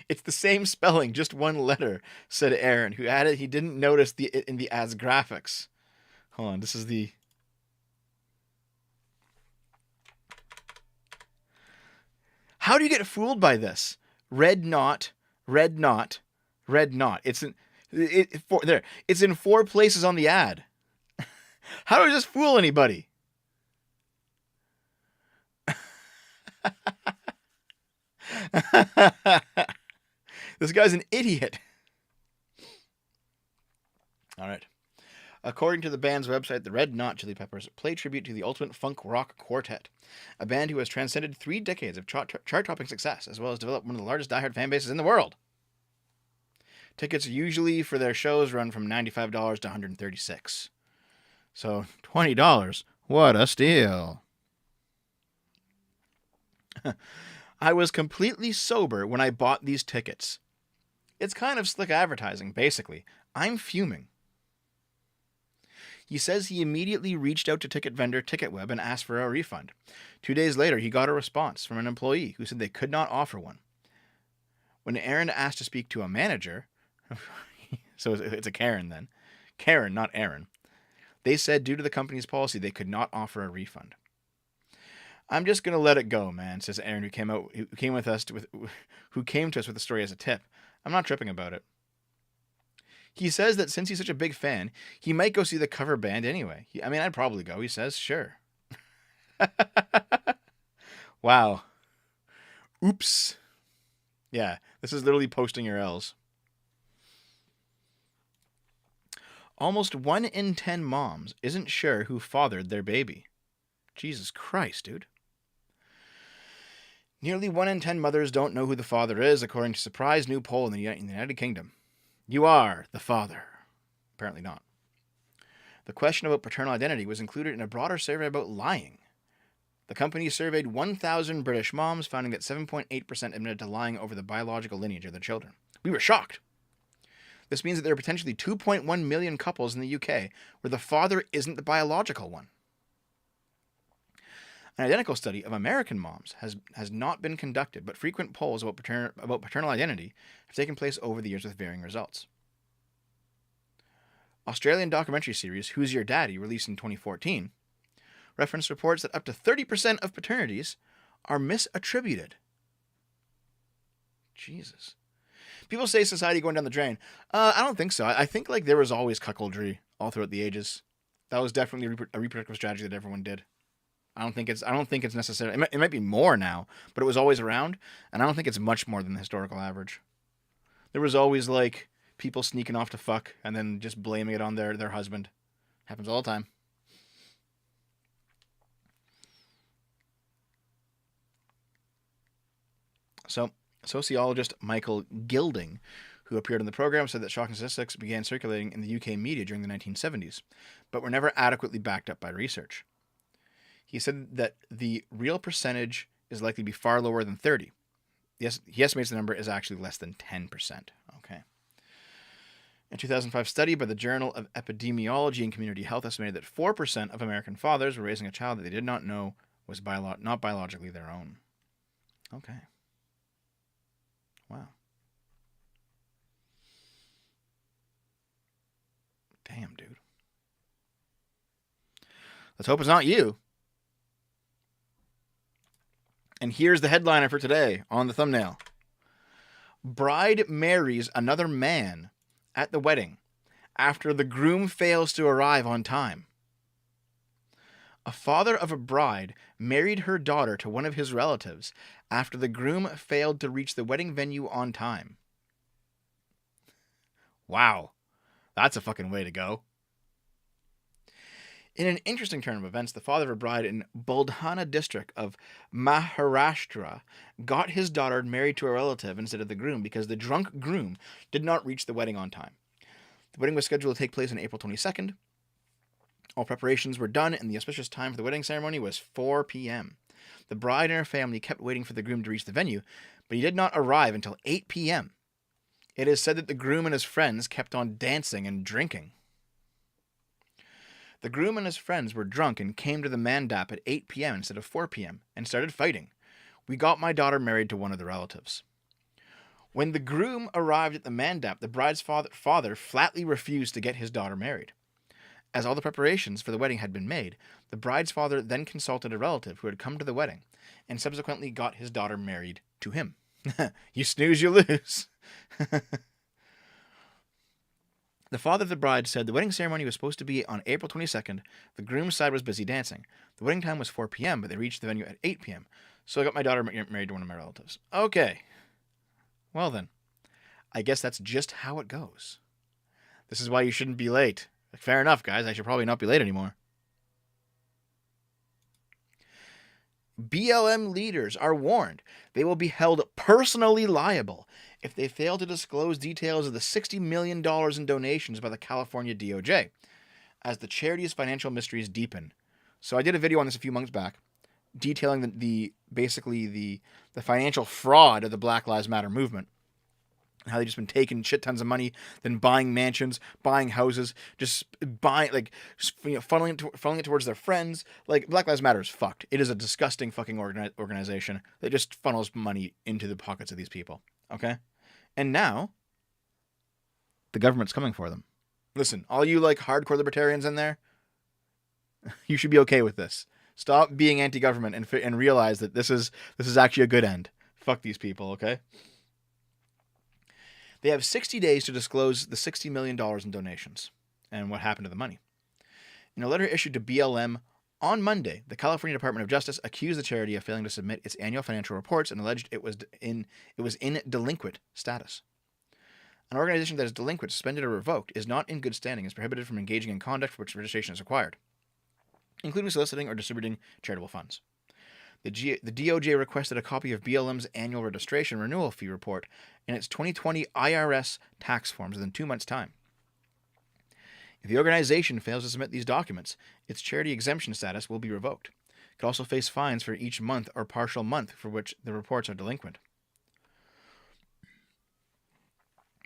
It's the same spelling, just one letter, said Aaron, who added he didn't notice it in the ad's graphics. Hold on, this is the... How do you get fooled by this? Red Not, Red Not, Red Not. It's in 4 places on the ad. How does this fool anybody? This guy's an idiot. All right. According to the band's website, the Red Not Chili Peppers play tribute to the ultimate funk rock quartet, a band who has transcended 3 decades of chart-topping success, as well as developed one of the largest diehard fan bases in the world. Tickets usually for their shows run from $95 to $136. So, $20. What a steal. I was completely sober when I bought these tickets. It's kind of slick advertising, basically. I'm fuming. He says he immediately reached out to ticket vendor TicketWeb and asked for a refund. 2 days later, he got a response from an employee who said they could not offer one. When Aaron asked to speak to a manager, so it's a Karen then. Karen, not Aaron. They said due to the company's policy, they could not offer a refund. I'm just gonna let it go, man, says Aaron, who came to us with the story as a tip. I'm not tripping about it. He says that since he's such a big fan, he might go see the cover band anyway. I'd probably go, he says. Sure. Wow. Oops. Yeah, this is literally posting your L's. Almost 1 in 10 moms isn't sure who fathered their baby. Jesus Christ, dude. Nearly 1 in 10 mothers don't know who the father is, according to a surprise new poll in the United Kingdom. You are the father. Apparently not. The question about paternal identity was included in a broader survey about lying. The company surveyed 1,000 British moms, finding that 7.8% admitted to lying over the biological lineage of their children. We were shocked. This means that there are potentially 2.1 million couples in the UK where the father isn't the biological one. An identical study of American moms has not been conducted, but frequent polls about paternal identity have taken place over the years with varying results. Australian documentary series Who's Your Daddy, released in 2014, referenced reports that up to 30% of paternities are misattributed. Jesus. People say society going down the drain. I don't think so. I think there was always cuckoldry all throughout the ages. That was definitely a reproductive strategy that everyone did. I don't think it's necessarily. It might be more now, but it was always around, and I don't think it's much more than the historical average. There was always people sneaking off to fuck and then just blaming it on their husband. Happens all the time. So, sociologist Michael Gilding, who appeared on the program, said that shocking statistics began circulating in the UK media during the 1970s, but were never adequately backed up by research. He said that the real percentage is likely to be far lower than 30. Yes, he estimates the number is actually less than 10%. Okay. A 2005 study by the Journal of Epidemiology and Community Health estimated that 4% of American fathers were raising a child that they did not know was not biologically their own. Okay. Wow. Damn, dude. Let's hope it's not you. And here's the headliner for today on the thumbnail. Bride marries another man at the wedding after the groom fails to arrive on time. A father of a bride married her daughter to one of his relatives after the groom failed to reach the wedding venue on time. Wow. That's a fucking way to go. In an interesting turn of events, the father of a bride in Buldhana district of Maharashtra got his daughter married to a relative instead of the groom because the drunk groom did not reach the wedding on time. The wedding was scheduled to take place on April 22nd. All preparations were done, and the auspicious time for the wedding ceremony was 4 p.m. The bride and her family kept waiting for the groom to reach the venue, but he did not arrive until 8 p.m. It is said that the groom and his friends kept on dancing and drinking. The groom and his friends were drunk and came to the mandap at 8 p.m. instead of 4 p.m. and started fighting. We got my daughter married to one of the relatives. When the groom arrived at the mandap, the bride's father flatly refused to get his daughter married. As all the preparations for the wedding had been made, the bride's father then consulted a relative who had come to the wedding and subsequently got his daughter married to him. You snooze, you lose. The father of the bride said the wedding ceremony was supposed to be on April 22nd. The groom's side was busy dancing. The wedding time was 4 p.m., but they reached the venue at 8 p.m. So I got my daughter married to one of my relatives. Okay. Well then, I guess that's just how it goes. This is why you shouldn't be late. Fair enough, guys. I should probably not be late anymore. BLM leaders are warned they will be held personally liable if they fail to disclose details of the $60 million in donations by the California DOJ, as the charity's financial mysteries deepen. So I did a video on this a few months back, detailing the financial fraud of the Black Lives Matter movement. How they've just been taking shit tons of money, then buying mansions, buying houses, just buying, funneling it towards their friends. Black Lives Matter is fucked. It is a disgusting fucking organization that just funnels money into the pockets of these people. Okay? And now, the government's coming for them. Listen, all you hardcore libertarians in there, you should be okay with this. Stop being anti-government and realize that this is actually a good end. Fuck these people, okay? They have 60 days to disclose the $60 million in donations and what happened to the money. In a letter issued to BLM on Monday, the California Department of Justice accused the charity of failing to submit its annual financial reports and alleged it was in delinquent status. An organization that is delinquent, suspended, or revoked is not in good standing and is prohibited from engaging in conduct for which registration is required, including soliciting or distributing charitable funds. The DOJ requested a copy of BLM's annual registration renewal fee report and its 2020 IRS tax forms within 2 months' time. If the organization fails to submit these documents, its charity exemption status will be revoked. It could also face fines for each month or partial month for which the reports are delinquent.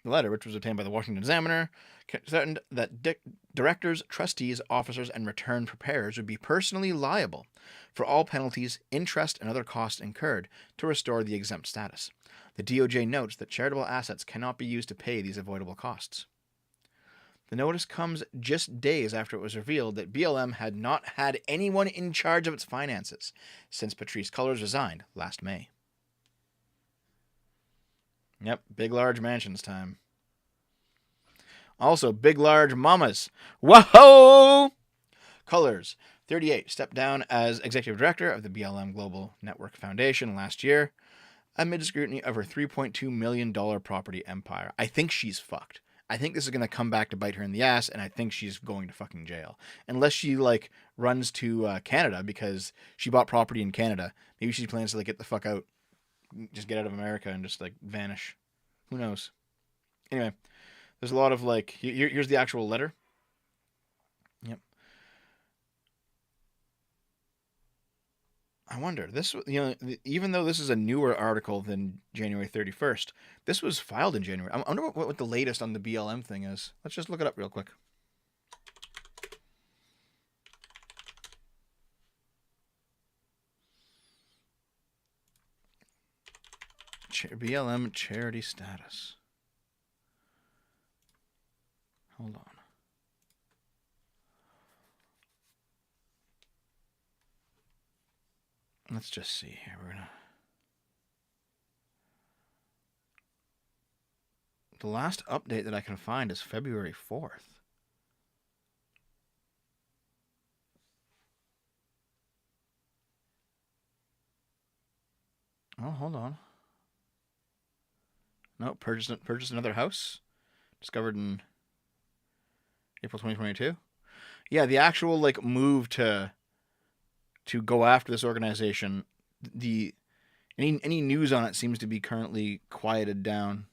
The letter, which was obtained by the Washington Examiner, threatened that directors, trustees, officers, and return preparers would be personally liable for all penalties, interest, and other costs incurred to restore the exempt status. The DOJ notes that charitable assets cannot be used to pay these avoidable costs. The notice comes just days after it was revealed that BLM had not had anyone in charge of its finances since Patrisse Cullors resigned last May. Yep, big large mansions time. Also, big large mamas. Whoa! Cullors, 38, stepped down as executive director of the BLM Global Network Foundation last year amid scrutiny of her $3.2 million property empire. I think she's fucked. I think this is going to come back to bite her in the ass, and I think she's going to fucking jail. Unless she, runs to Canada because she bought property in Canada. Maybe she plans to, get the fuck out. Just get out of America and just, vanish. Who knows? Anyway, there's a lot of, here's the actual letter. Yep. I wonder, even though this is a newer article than January 31st, this was filed in January. I wonder what the latest on the BLM thing is. Let's just look it up real quick. BLM charity status. Hold on. Let's just see here. The last update that I can find is February 4th. Oh, hold on. No, purchased another house. Discovered in April 2022. Yeah, the actual move to go after this organization, any news on it seems to be currently quieted down.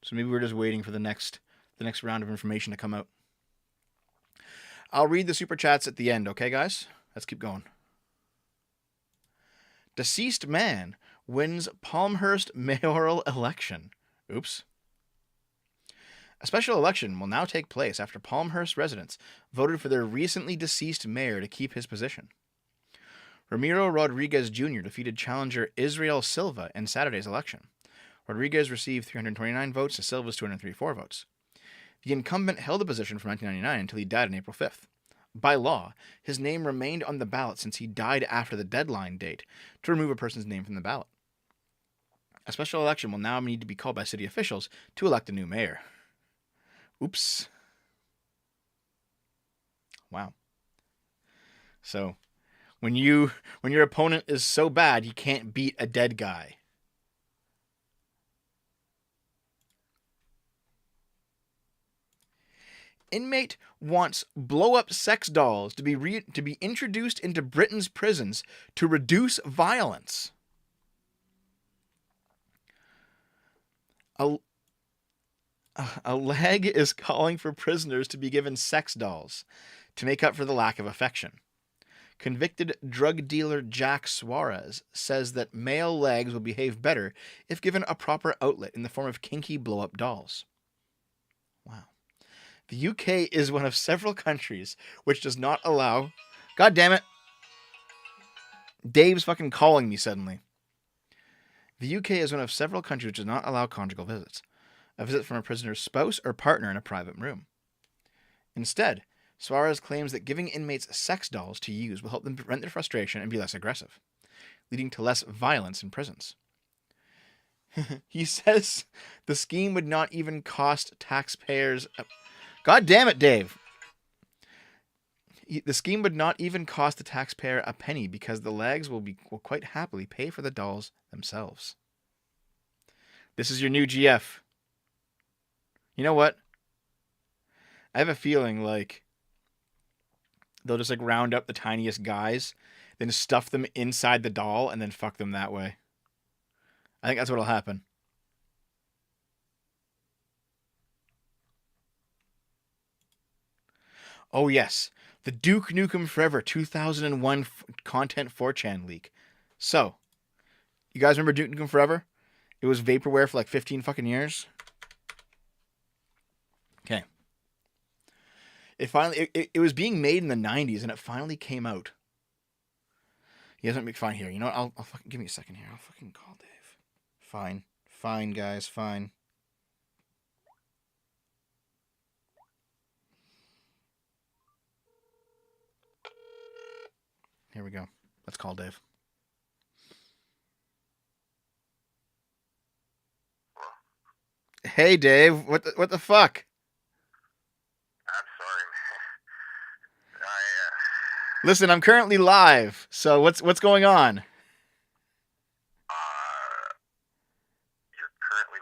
So maybe we're just waiting for the next round of information to come out. I'll read the super chats at the end, okay, guys? Let's keep going. Deceased man wins Palmhurst mayoral election. Oops. A special election will now take place after Palmhurst residents voted for their recently deceased mayor to keep his position. Ramiro Rodriguez Jr. defeated challenger Israel Silva in Saturday's election. Rodriguez received 329 votes to Silva's 234 votes. The incumbent held the position from 1999 until he died on April 5th. By law, his name remained on the ballot since he died after the deadline date to remove a person's name from the ballot. A special election will now need to be called by city officials to elect a new mayor. Oops. Wow. So, when your opponent is so bad, you can't beat a dead guy. Inmate wants blow-up sex dolls to be introduced into Britain's prisons to reduce violence. A leg is calling for prisoners to be given sex dolls to make up for the lack of affection. Convicted drug dealer Jack Suarez says that male legs will behave better if given a proper outlet in the form of kinky blow-up dolls. Wow. The UK is one of several countries which does not allow... God damn it. Dave's fucking calling me suddenly. The UK is one of several countries which does not allow conjugal visits. A visit from a prisoner's spouse or partner in a private room. Instead, Suarez claims that giving inmates sex dolls to use will help them vent their frustration and be less aggressive, leading to less violence in prisons. He says the scheme would not even cost taxpayers. God damn it, Dave. The scheme would not even cost the taxpayer a penny because the legs will quite happily pay for the dolls themselves. This is your new GF. You know what? I have a feeling like they'll just like round up the tiniest guys, then stuff them inside the doll, and then fuck them that way. I think that's what'll happen. Oh yes, the Duke Nukem Forever 2001 content 4chan leak. So, you guys remember Duke Nukem Forever? It was vaporware for like 15 fucking years. Okay. It was being made in the 90s and it finally came out. He hasn't been fine here. You know what? I'll fucking give me a second here. I'll fucking call Dave. Fine. Fine, guys. Fine. Here we go. Let's call Dave. Hey, Dave. What the fuck? I'm sorry, man. Listen, I'm currently live. So what's going on? You're currently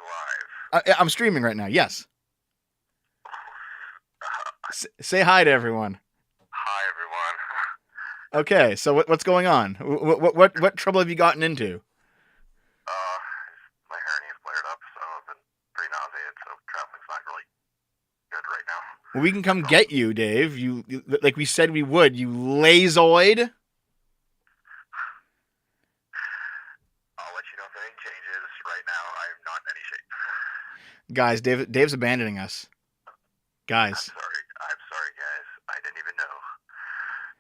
live. I'm streaming right now. Yes. Say hi to everyone. Hi, everyone. Okay, so what's going on? What trouble have you gotten into? My hernia's flared up, so I've been pretty nauseated, so traveling's not really good right now. Well, we can come get you, Dave. You like we said we would. You lazoid. I'll let you know if anything changes. Right now, I am not in any shape. Guys, Dave's abandoning us. Guys. I'm sorry, guys. I didn't even know.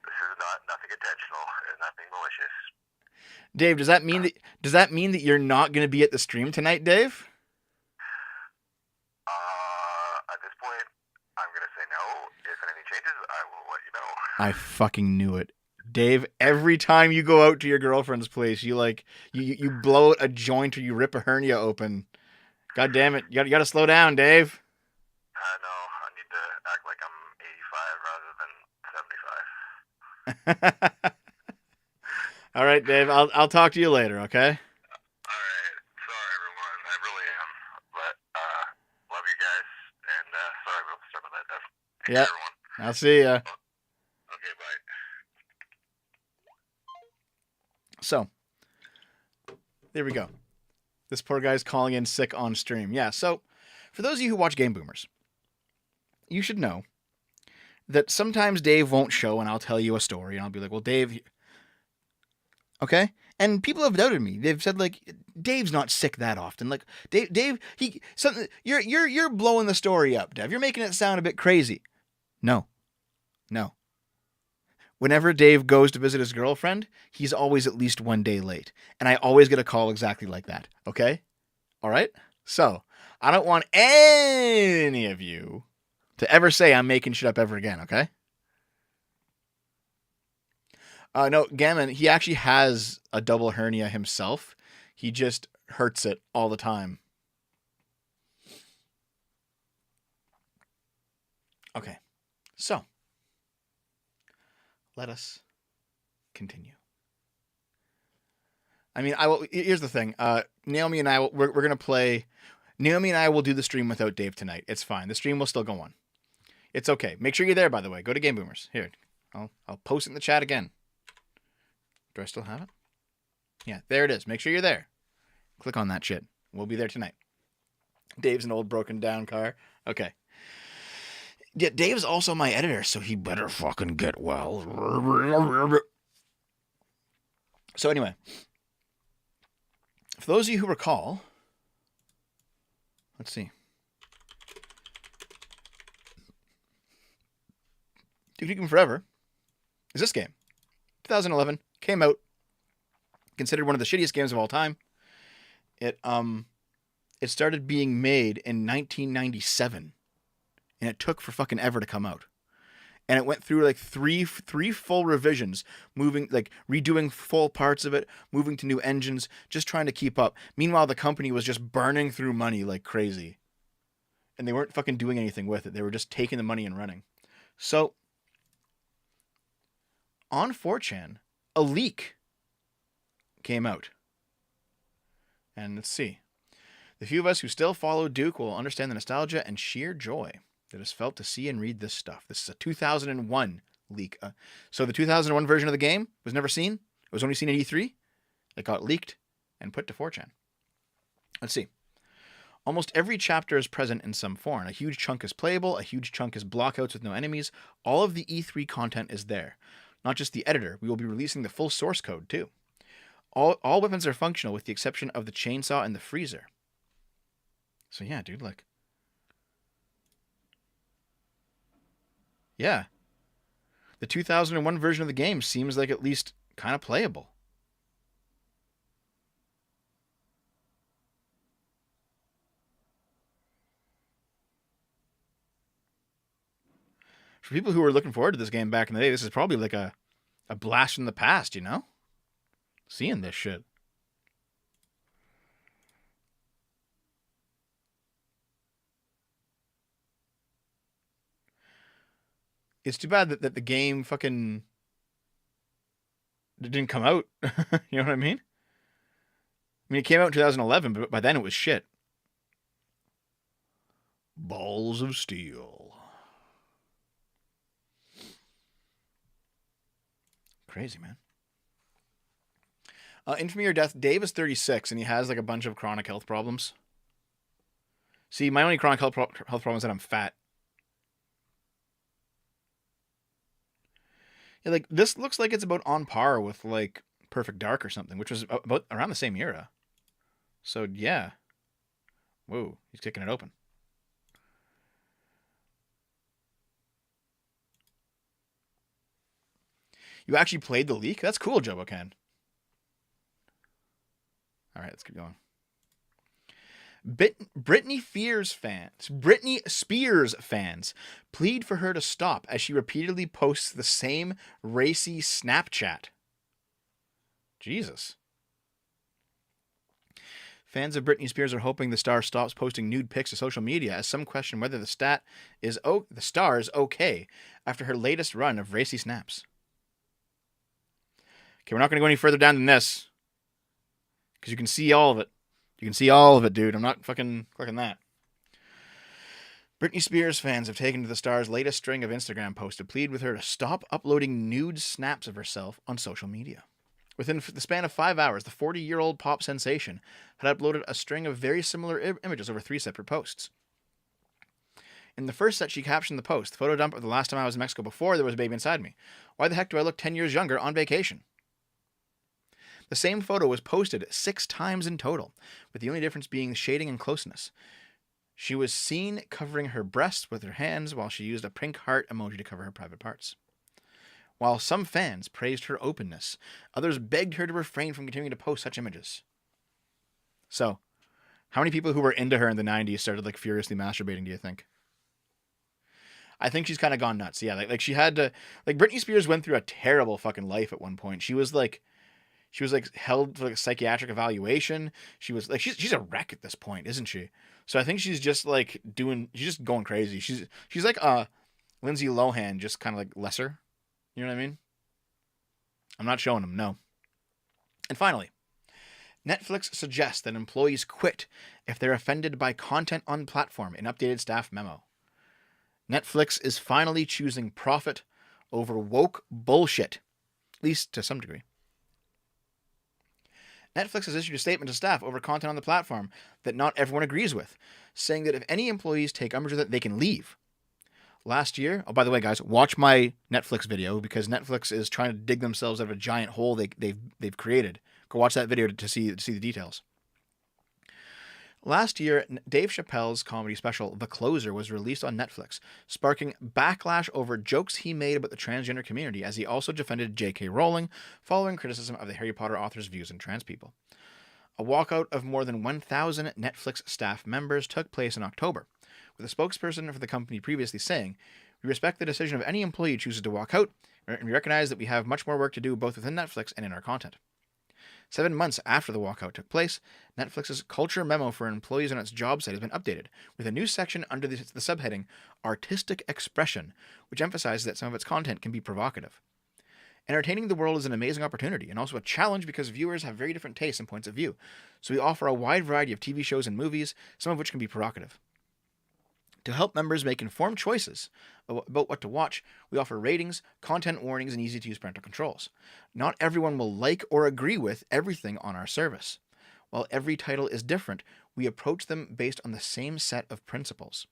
This is nothing intentional and nothing malicious. Dave, does that mean that you're not going to be at the stream tonight, Dave? At this point, I'm gonna say no. If anything changes, I will let you know. I fucking knew it. Dave, every time you go out to your girlfriend's place, you blow out a joint or you rip a hernia open. God damn it. You gotta slow down, Dave. No, I need to act like I'm 85 rather than 75. All right, Dave. I'll talk to you later, okay? Alright, sorry everyone, I really am. But, love you guys, and, sorry about that, Dev. Take care, everyone. I'll see ya. Okay, bye. So, there we go. This poor guy's calling in sick on stream. Yeah, so, for those of you who watch Game Boomers, you should know that sometimes Dave won't show and I'll tell you a story and I'll be like, well, Dave... Okay? And people have doubted me. They've said, like, Dave's not sick that often. Like, Dave, you're blowing the story up, Dev. You're making it sound a bit crazy. No. Whenever Dave goes to visit his girlfriend, he's always at least one day late. And I always get a call exactly like that. Okay? All right? So, I don't want any of you to ever say I'm making shit up ever again, okay? No, Gammon, he actually has a double hernia himself. He just hurts it all the time. Okay, so let us continue. I mean, here's the thing. Naomi and I, we're going to play... Naomi and I will do the stream without Dave tonight. It's fine. The stream will still go on. It's okay. Make sure you're there, by the way. Go to Game Boomers. Here, I'll post it in the chat again. Do I still have it? Yeah, there it is. Make sure you're there. Click on that shit. We'll be there tonight. Dave's an old broken down car. Okay. Yeah, Dave's also my editor, so he better fucking get well. So anyway, for those of you who recall, let's see. Duke Nukem Forever is this game. 2011. Came out, considered one of the shittiest games of all time. It started being made in 1997, and it took for fucking ever to come out. and it went through like three full revisions, moving like redoing full parts of it, moving to new engines, just trying to keep up. Meanwhile, the company was just burning through money like crazy, and they weren't fucking doing anything with it. They were just taking the money and running. So on 4chan, a leak came out, and let's see. The few of us who still follow Duke will understand the nostalgia and sheer joy that is felt to see and read this stuff. This is a 2001 leak. So the 2001 version of the game was never seen. It was only seen at E3. It got leaked and put to 4chan. Let's see. Almost every chapter is present in some form. A huge chunk is playable. A huge chunk is blockouts with no enemies. All of the E3 content is there. Not just the editor. We will be releasing the full source code too. All weapons are functional with the exception of the chainsaw and the freezer. So yeah, dude, like... Yeah. The 2001 version of the game seems like at least kind of playable. For people who were looking forward to this game back in the day, this is probably like a blast from the past, you know? Seeing this shit. It's too bad that the game fucking didn't come out. You know what I mean? I mean, it came out in 2011, but by then it was shit. Balls of Steel. Crazy, man. Infamy or Death. Dave is 36, and he has like a bunch of chronic health problems. See, my only chronic health problem is that I'm fat. Yeah, like, this looks like it's about on par with, like, Perfect Dark or something, which was about around the same era. So, yeah. Whoa, he's kicking it open. You actually played the leak? That's cool, Jobocan. All right, let's keep going. Britney Spears fans plead for her to stop as she repeatedly posts the same racy Snapchat. Jesus. Fans of Britney Spears are hoping the star stops posting nude pics to social media, as some question whether the star is okay after her latest run of racy snaps. Okay, we're not going to go any further down than this, because you can see all of it. You can see all of it, dude. I'm not fucking clicking that. Britney Spears fans have taken to the star's latest string of Instagram posts to plead with her to stop uploading nude snaps of herself on social media. Within the span of 5 hours, the 40-year-old pop sensation had uploaded a string of very similar images over 3 separate posts. In the first set, she captioned the post, "Photo dump of the last time I was in Mexico before there was a baby inside me. Why the heck do I look 10 years younger on vacation?" The same photo was posted 6 times in total, with the only difference being shading and closeness. She was seen covering her breasts with her hands while she used a pink heart emoji to cover her private parts. While some fans praised her openness, others begged her to refrain from continuing to post such images. So, how many people who were into her in the 90s started like furiously masturbating, do you think? I think she's kind of gone nuts. Yeah, like she had to, like, Britney Spears went through a terrible fucking life at one point. She was held for like a psychiatric evaluation. She was like, she's a wreck at this point, isn't she? So I think she's just like she's just going crazy. She's like Lindsay Lohan, just kind of like lesser. You know what I mean? I'm not showing them, no. And finally, Netflix suggests that employees quit if they're offended by content on platform in updated staff memo. Netflix is finally choosing profit over woke bullshit, at least to some degree. Netflix has issued a statement to staff over content on the platform that not everyone agrees with, saying that if any employees take umbrage with it, they can leave. Last year, oh, by the way, guys, watch my Netflix video, because Netflix is trying to dig themselves out of a giant hole they've created. Go watch that video to see the details. Last year, Dave Chappelle's comedy special, The Closer, was released on Netflix, sparking backlash over jokes he made about the transgender community, as he also defended J.K. Rowling following criticism of the Harry Potter author's views on trans people. A walkout of more than 1,000 Netflix staff members took place in October, with a spokesperson for the company previously saying, We respect the decision of any employee who chooses to walk out, and we recognize that we have much more work to do both within Netflix and in our content. 7 months after the walkout took place, Netflix's culture memo for employees on its job site has been updated, with a new section under the subheading Artistic Expression, which emphasizes that some of its content can be provocative. Entertaining the world is an amazing opportunity and also a challenge because viewers have very different tastes and points of view, so we offer a wide variety of TV shows and movies, some of which can be provocative. To help members make informed choices about what to watch, we offer ratings, content warnings, and easy-to-use parental controls. Not everyone will like or agree with everything on our service. While every title is different, we approach them based on the same set of principles.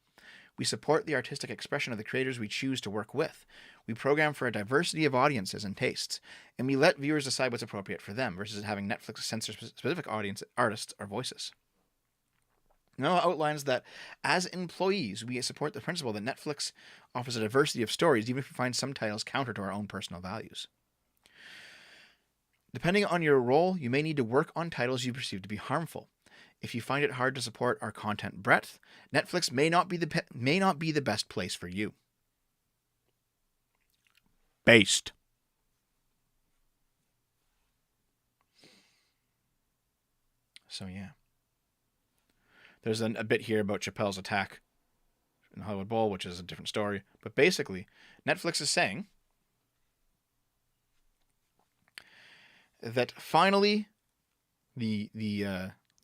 We support the artistic expression of the creators we choose to work with. We program for a diversity of audiences and tastes, and we let viewers decide what's appropriate for them versus having Netflix censor specific artists or voices. Memo outlines that as employees, we support the principle that Netflix offers a diversity of stories, even if we find some titles counter to our own personal values. Depending on your role, you may need to work on titles you perceive to be harmful. If you find it hard to support our content breadth, Netflix may not be the best place for you. Based. So yeah. There's a bit here about Chappelle's attack in the Hollywood Bowl, which is a different story. But basically, Netflix is saying that finally the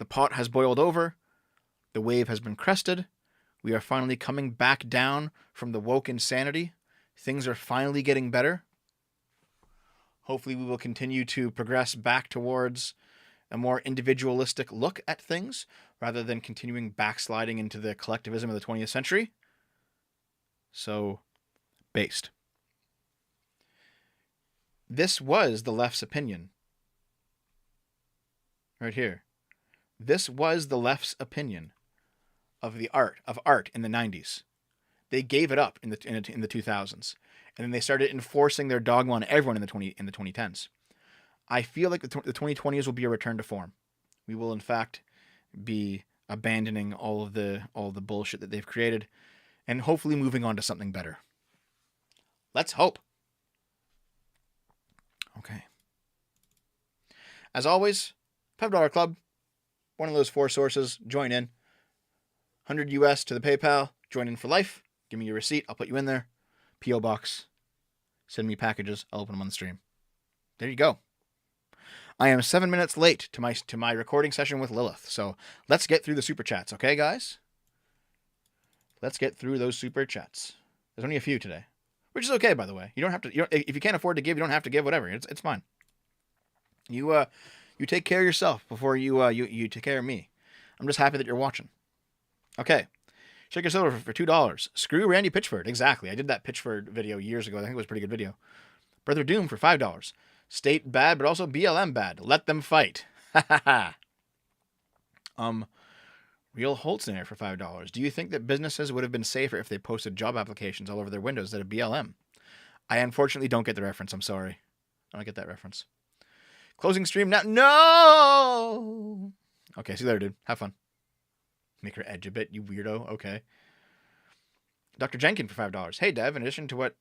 pot has boiled over, the wave has been crested, we are finally coming back down from the woke insanity, things are finally getting better. Hopefully we will continue to progress back towards a more individualistic look at things, rather than continuing backsliding into the collectivism of the 20th century. So, based. This was the left's opinion. Right here. This was the left's opinion of art in the 90s. They gave it up in the 2000s, and then they started enforcing their dogma on everyone in the 2010s. I feel like the 2020s will be a return to form. We will, in fact, be abandoning all of the bullshit that they've created and hopefully moving on to something better. Let's hope. Okay. As always, $5 Club, one of those 4 sources, join in. $100 US to the PayPal, join in for life. Give me your receipt, I'll put you in there. P.O. Box. Send me packages, I'll open them on the stream. There you go. I am 7 minutes late to my recording session with Lilith, so let's get through the super chats, okay, guys? Let's get through those super chats. There's only a few today, which is okay, by the way. You don't have to. If you can't afford to give, you don't have to give. Whatever, it's fine. You take care of yourself before you take care of me. I'm just happy that you're watching. Okay, Shaker Silver for $2. Screw Randy Pitchford. Exactly. I did that Pitchford video years ago. I think it was a pretty good video. Brother Doom for $5. State bad, but also BLM bad. Let them fight. Ha ha ha. Real Holtzer for $5. Do you think that businesses would have been safer if they posted job applications all over their windows instead of BLM? I unfortunately don't get the reference. I'm sorry. I don't get that reference. Closing stream now. No! Okay, see you later, dude. Have fun. Make her edge a bit, you weirdo. Okay. Dr. Jenkin for $5. Hey, Dev, in addition to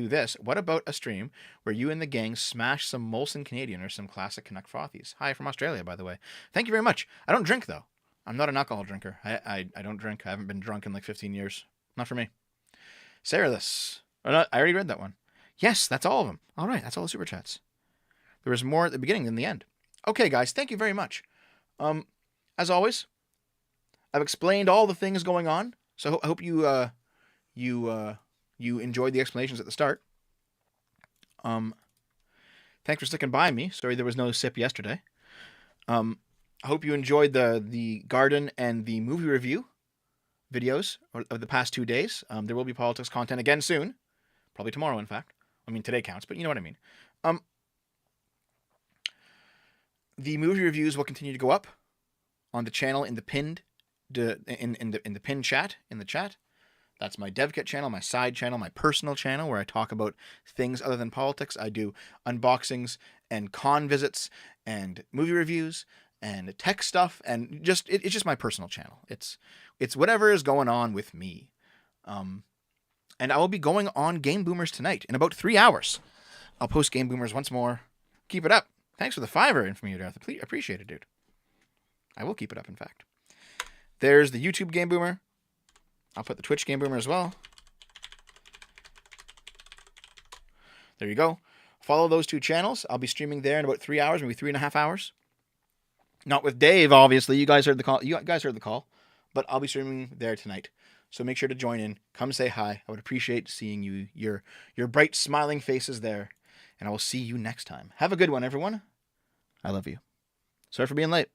this, what about a stream where you and the gang smash some Molson Canadian or some classic Canuck frothies? Hi, from Australia, by the way. Thank you very much. I don't drink, though. I'm not an alcohol drinker. I don't drink. I haven't been drunk in like 15 years. Not for me. Sarah-less. Oh, no, I already read that one. Yes, that's all of them. All right, that's all the super chats. There was more at the beginning than the end. Okay, guys, thank you very much. As always, I've explained all the things going on, so I hope you enjoyed the explanations at the start. Thanks for sticking by me. Sorry there was no sip yesterday. I hope you enjoyed the garden and the movie review videos of the past 2 days. There will be politics content again soon. Probably tomorrow, in fact. I mean, today counts, but you know what I mean. The movie reviews will continue to go up on the channel in the pinned in the pinned chat in the chat. That's my DevKit channel, my side channel, my personal channel where I talk about things other than politics. I do unboxings and con visits and movie reviews and tech stuff, and it's just my personal channel. It's whatever is going on with me. And I will be going on Game Boomers tonight in about 3 hours. I'll post Game Boomers once more. Keep it up. Thanks for the $5 in from you, Darth. Appreciate it, dude. I will keep it up, in fact. There's the YouTube Game Boomer. I'll put the Twitch Game Boomer as well. There you go. Follow those 2 channels. I'll be streaming there in about 3 hours, maybe 3.5 hours. Not with Dave, obviously. You guys heard the call. But I'll be streaming there tonight. So make sure to join in. Come say hi. I would appreciate seeing you, your bright, smiling faces there. And I will see you next time. Have a good one, everyone. I love you. Sorry for being late.